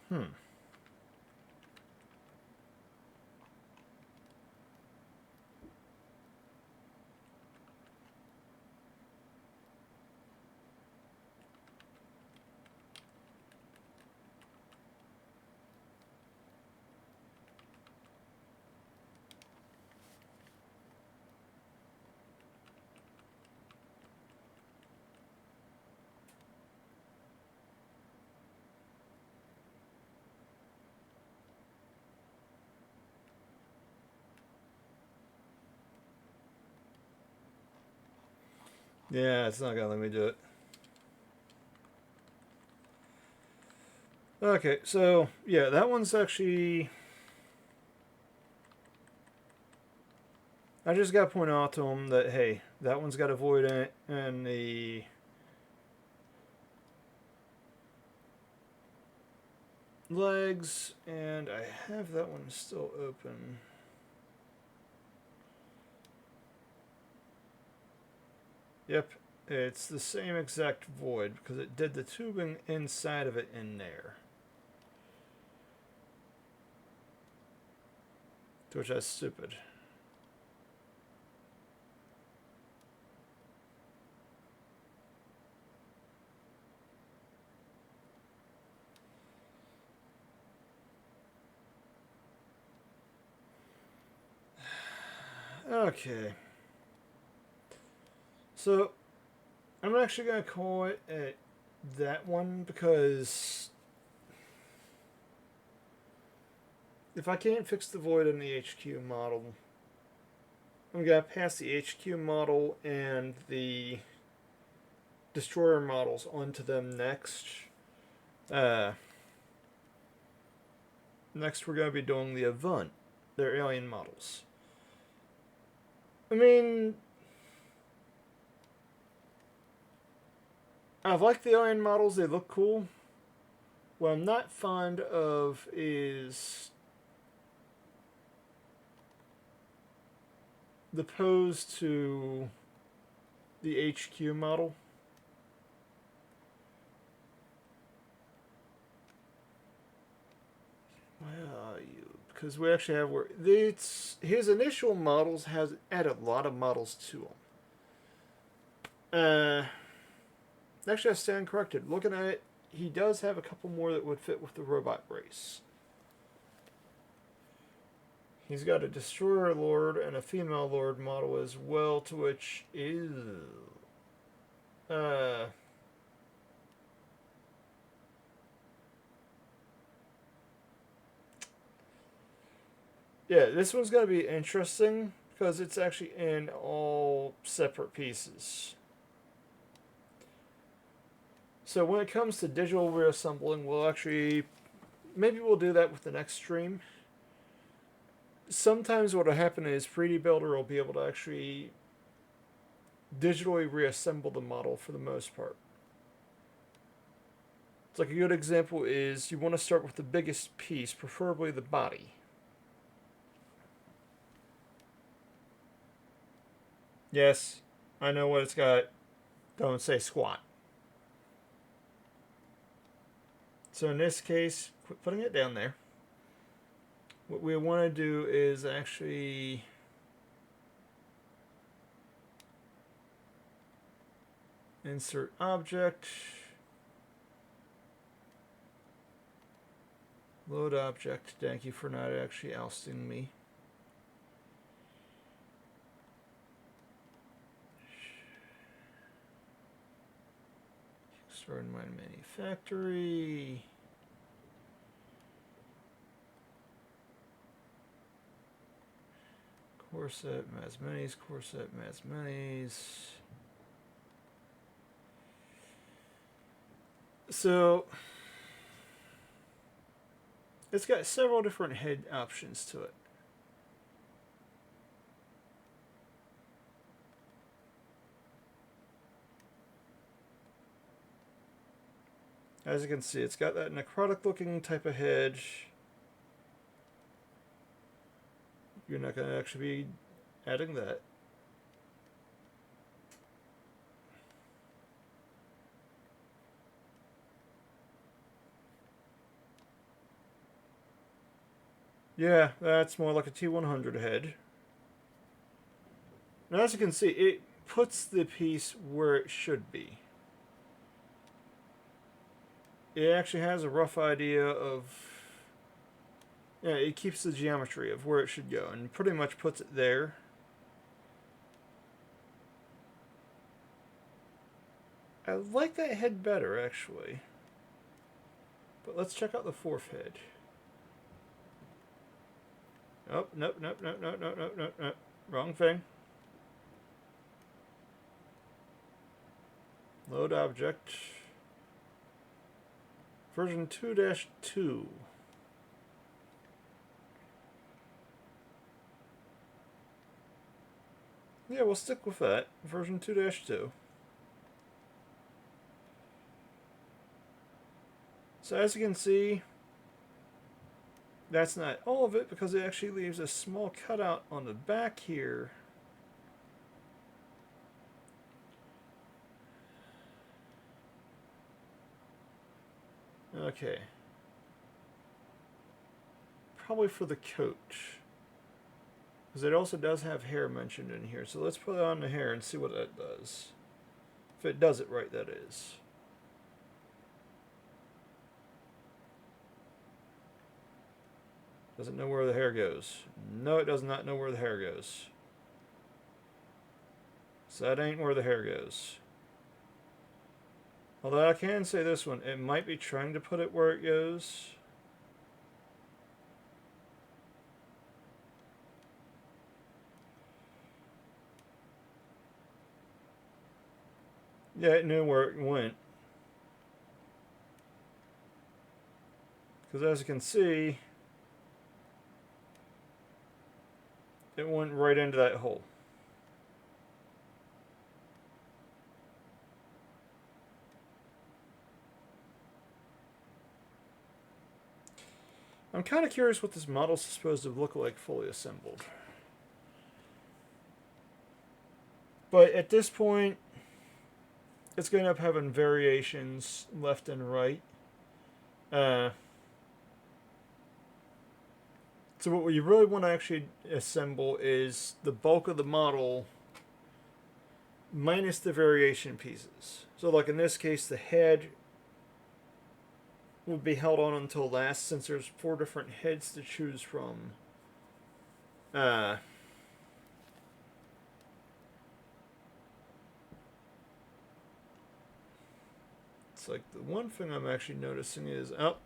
Hmm. Yeah, it's not going to let me do it. Okay, so, yeah, that one's actually... I just got to point out to them that, hey, that one's got a void in it, and the legs, and I have that one still open. Yep, it's the same exact void because it did the tubing inside of it in there. Which is stupid. Okay. So, I'm actually going to call it at that one because if I can't fix the void in the HQ model, I'm going to pass the HQ model and the destroyer models onto them next. Next, we're going to be doing the Avant, their alien models. I mean, I like the alien models, they look cool. What I'm not fond of is the pose to the HQ model. Where are you? Because we actually have where it's his initial models has added a lot of models to them. Actually, I stand corrected. Looking at it, he does have a couple more that would fit with the robot race. He's got a Destroyer Lord and a Female Lord model as well, to which is... yeah, this one's going to be interesting because it's actually in all separate pieces. So when it comes to digital reassembling, we'll actually... maybe we'll do that with the next stream. Sometimes what will happen is 3D Builder will be able to actually digitally reassemble the model for the most part. It's like a good example is you want to start with the biggest piece, preferably the body. Yes, I know what it's got. Don't say squat. So in this case, quit putting it down there. What we want to do is actually insert object, load object. Thank you for not actually ousting me. Start in my manufactory. Core set, Mas Minis, core set, Mas Minis. So it's got several different head options to it. As you can see, it's got that necrotic looking type of head. You're not going to actually be adding that. Yeah, that's more like a T100 head. Now, as you can see, it puts the piece where it should be. It actually has a rough idea of... Yeah, it keeps the geometry of where it should go and pretty much puts it there. I like that head better, actually. But let's check out the fourth head. Oh, nope. Wrong thing. Load object. Version 2-2. Yeah, we'll stick with that. Version 2-2. So as you can see, that's not all of it because it actually leaves a small cutout on the back here. Okay. Probably for the coach. Because it also does have hair mentioned in here. So let's put it on the hair and see what that does. If it does it right, that is. Doesn't know where the hair goes. No, it does not know where the hair goes. So that ain't where the hair goes. Although I can say this one, it might be trying to put it where it goes. Yeah, it knew where it went. Because as you can see, it went right into that hole. I'm kind of curious what this model's supposed to look like fully assembled. But at this point, it's going to end up having variations left and right. So what we really want to actually assemble is the bulk of the model minus the variation pieces. So like in this case, the head would be held on until last since there's 4 different heads to choose from. It's like the one thing I'm actually noticing is, oh,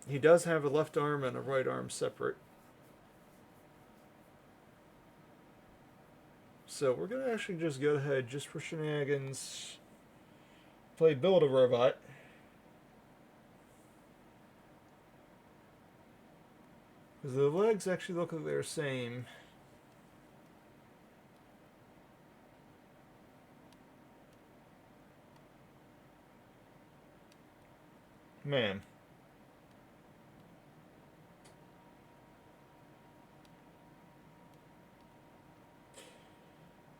he does have a left arm and a right arm separate. So we're going to actually just go ahead, just for shenanigans, play Build a Robot. Because the legs actually look like they're the same. Man.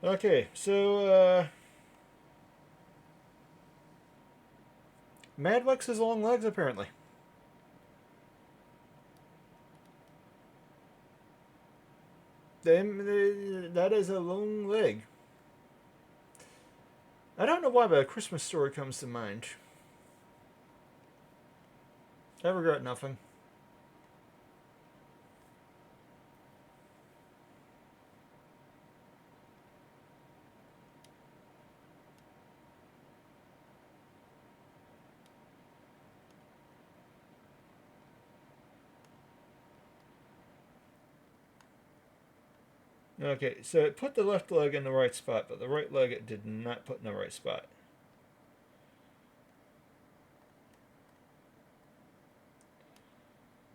Okay, so Mad likes his long legs, apparently. That is a long leg. I don't know why, but A Christmas Story comes to mind. I regret nothing. Okay, so it put the left leg in the right spot, but the right leg it did not put in the right spot.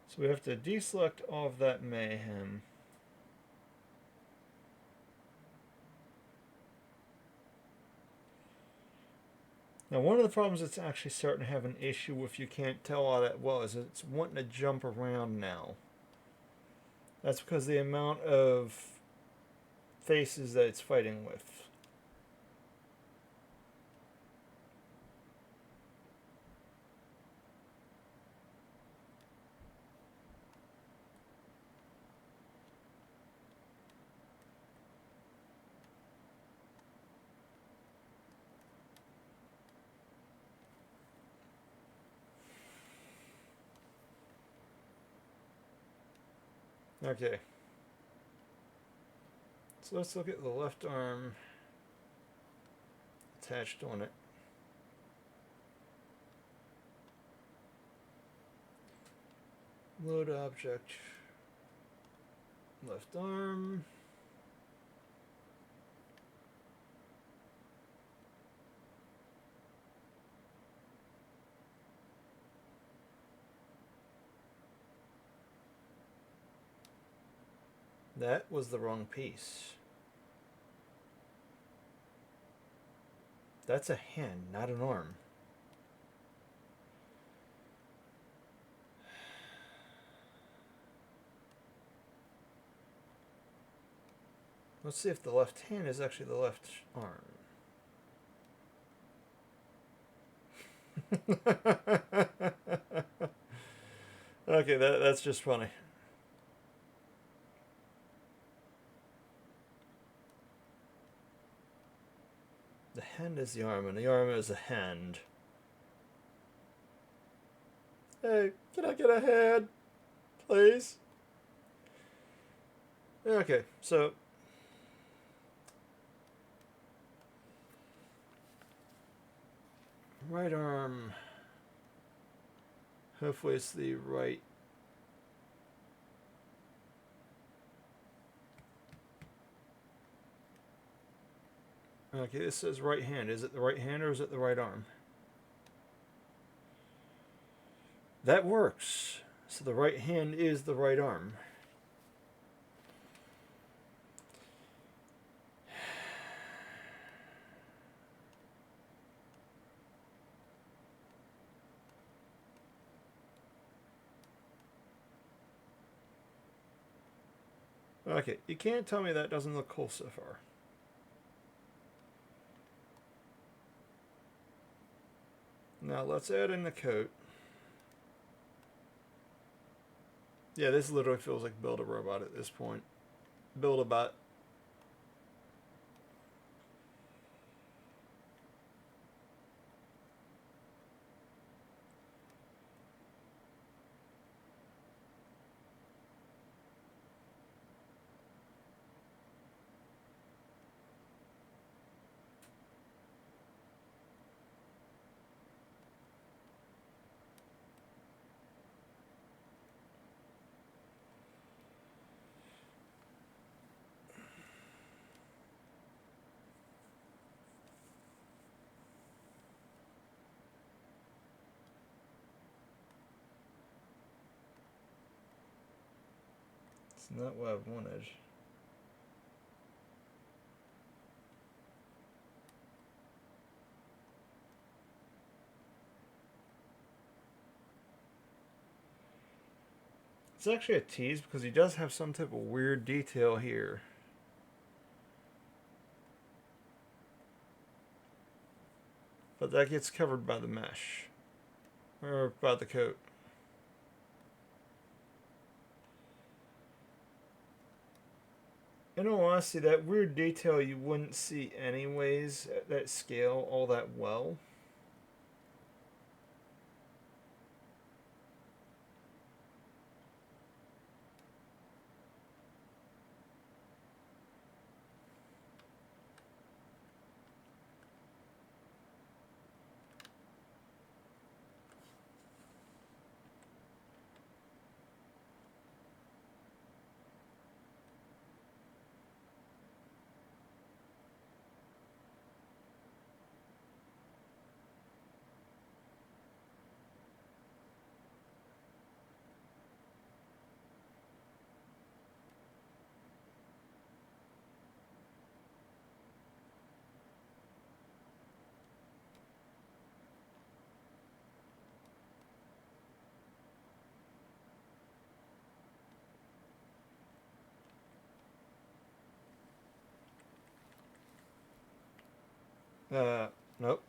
So we have to deselect all of that mayhem. Now, one of the problems it's actually starting to have an issue with, you can't tell all that well, is it's wanting to jump around now. That's because the amount of faces that it's fighting with. Okay. So let's look at the left arm attached on it. Load object. Left arm. That was the wrong piece. That's a hand, not an arm. Let's see if the left hand is actually the left arm. Okay, that's just funny. The hand is the arm, and the arm is the hand. Hey, can I get a hand, please? Okay, so right arm. Hopefully it's the right. Okay, this says right hand. Is it the right hand or is it the right arm? That works. So the right hand is the right arm. Okay, you can't tell me that doesn't look cool so far. Now let's add in the coat. Yeah, this literally feels like build a robot at this point. Build a bot. It's not what I wanted. It's actually a tease because he does have some type of weird detail here. But that gets covered by the mesh. Or about the coat. In all honesty, that weird detail you wouldn't see anyways at that scale all that well. Nope.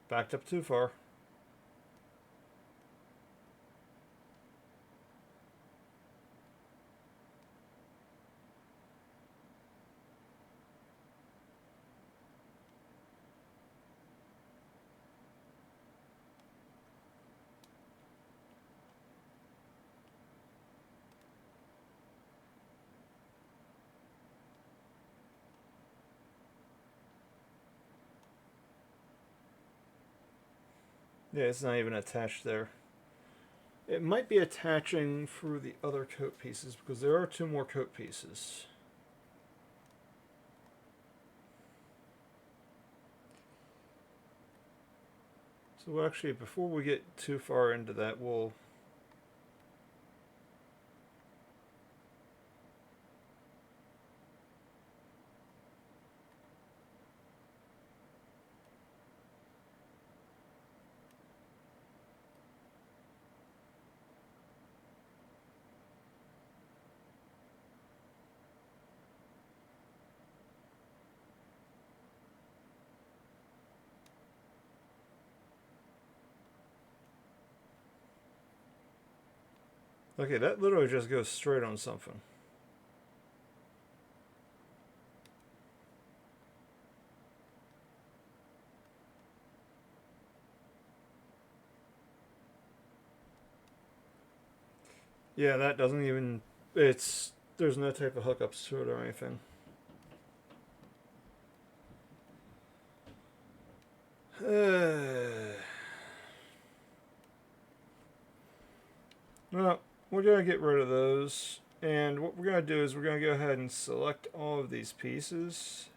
Backed up too far. Yeah, it's not even attached there. It might be attaching through the other coat pieces because there are two more coat pieces. So actually, before we get too far into that, we'll... Okay, that literally just goes straight on something. Yeah, that doesn't even... It's... There's no type of hookups to it or anything. Well, we're going to get rid of those. And what we're going to do is we're going to go ahead and select all of these pieces.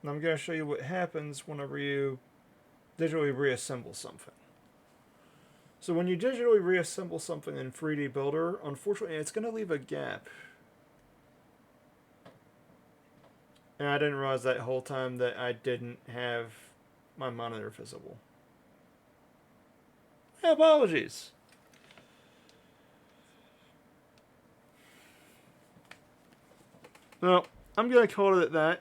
And I'm going to show you what happens whenever you digitally reassemble something. So when you digitally reassemble something in 3D Builder, unfortunately it's going to leave a gap. And I didn't realize that whole time that I didn't have my monitor visible. Apologies. Well, I'm going to call it at that.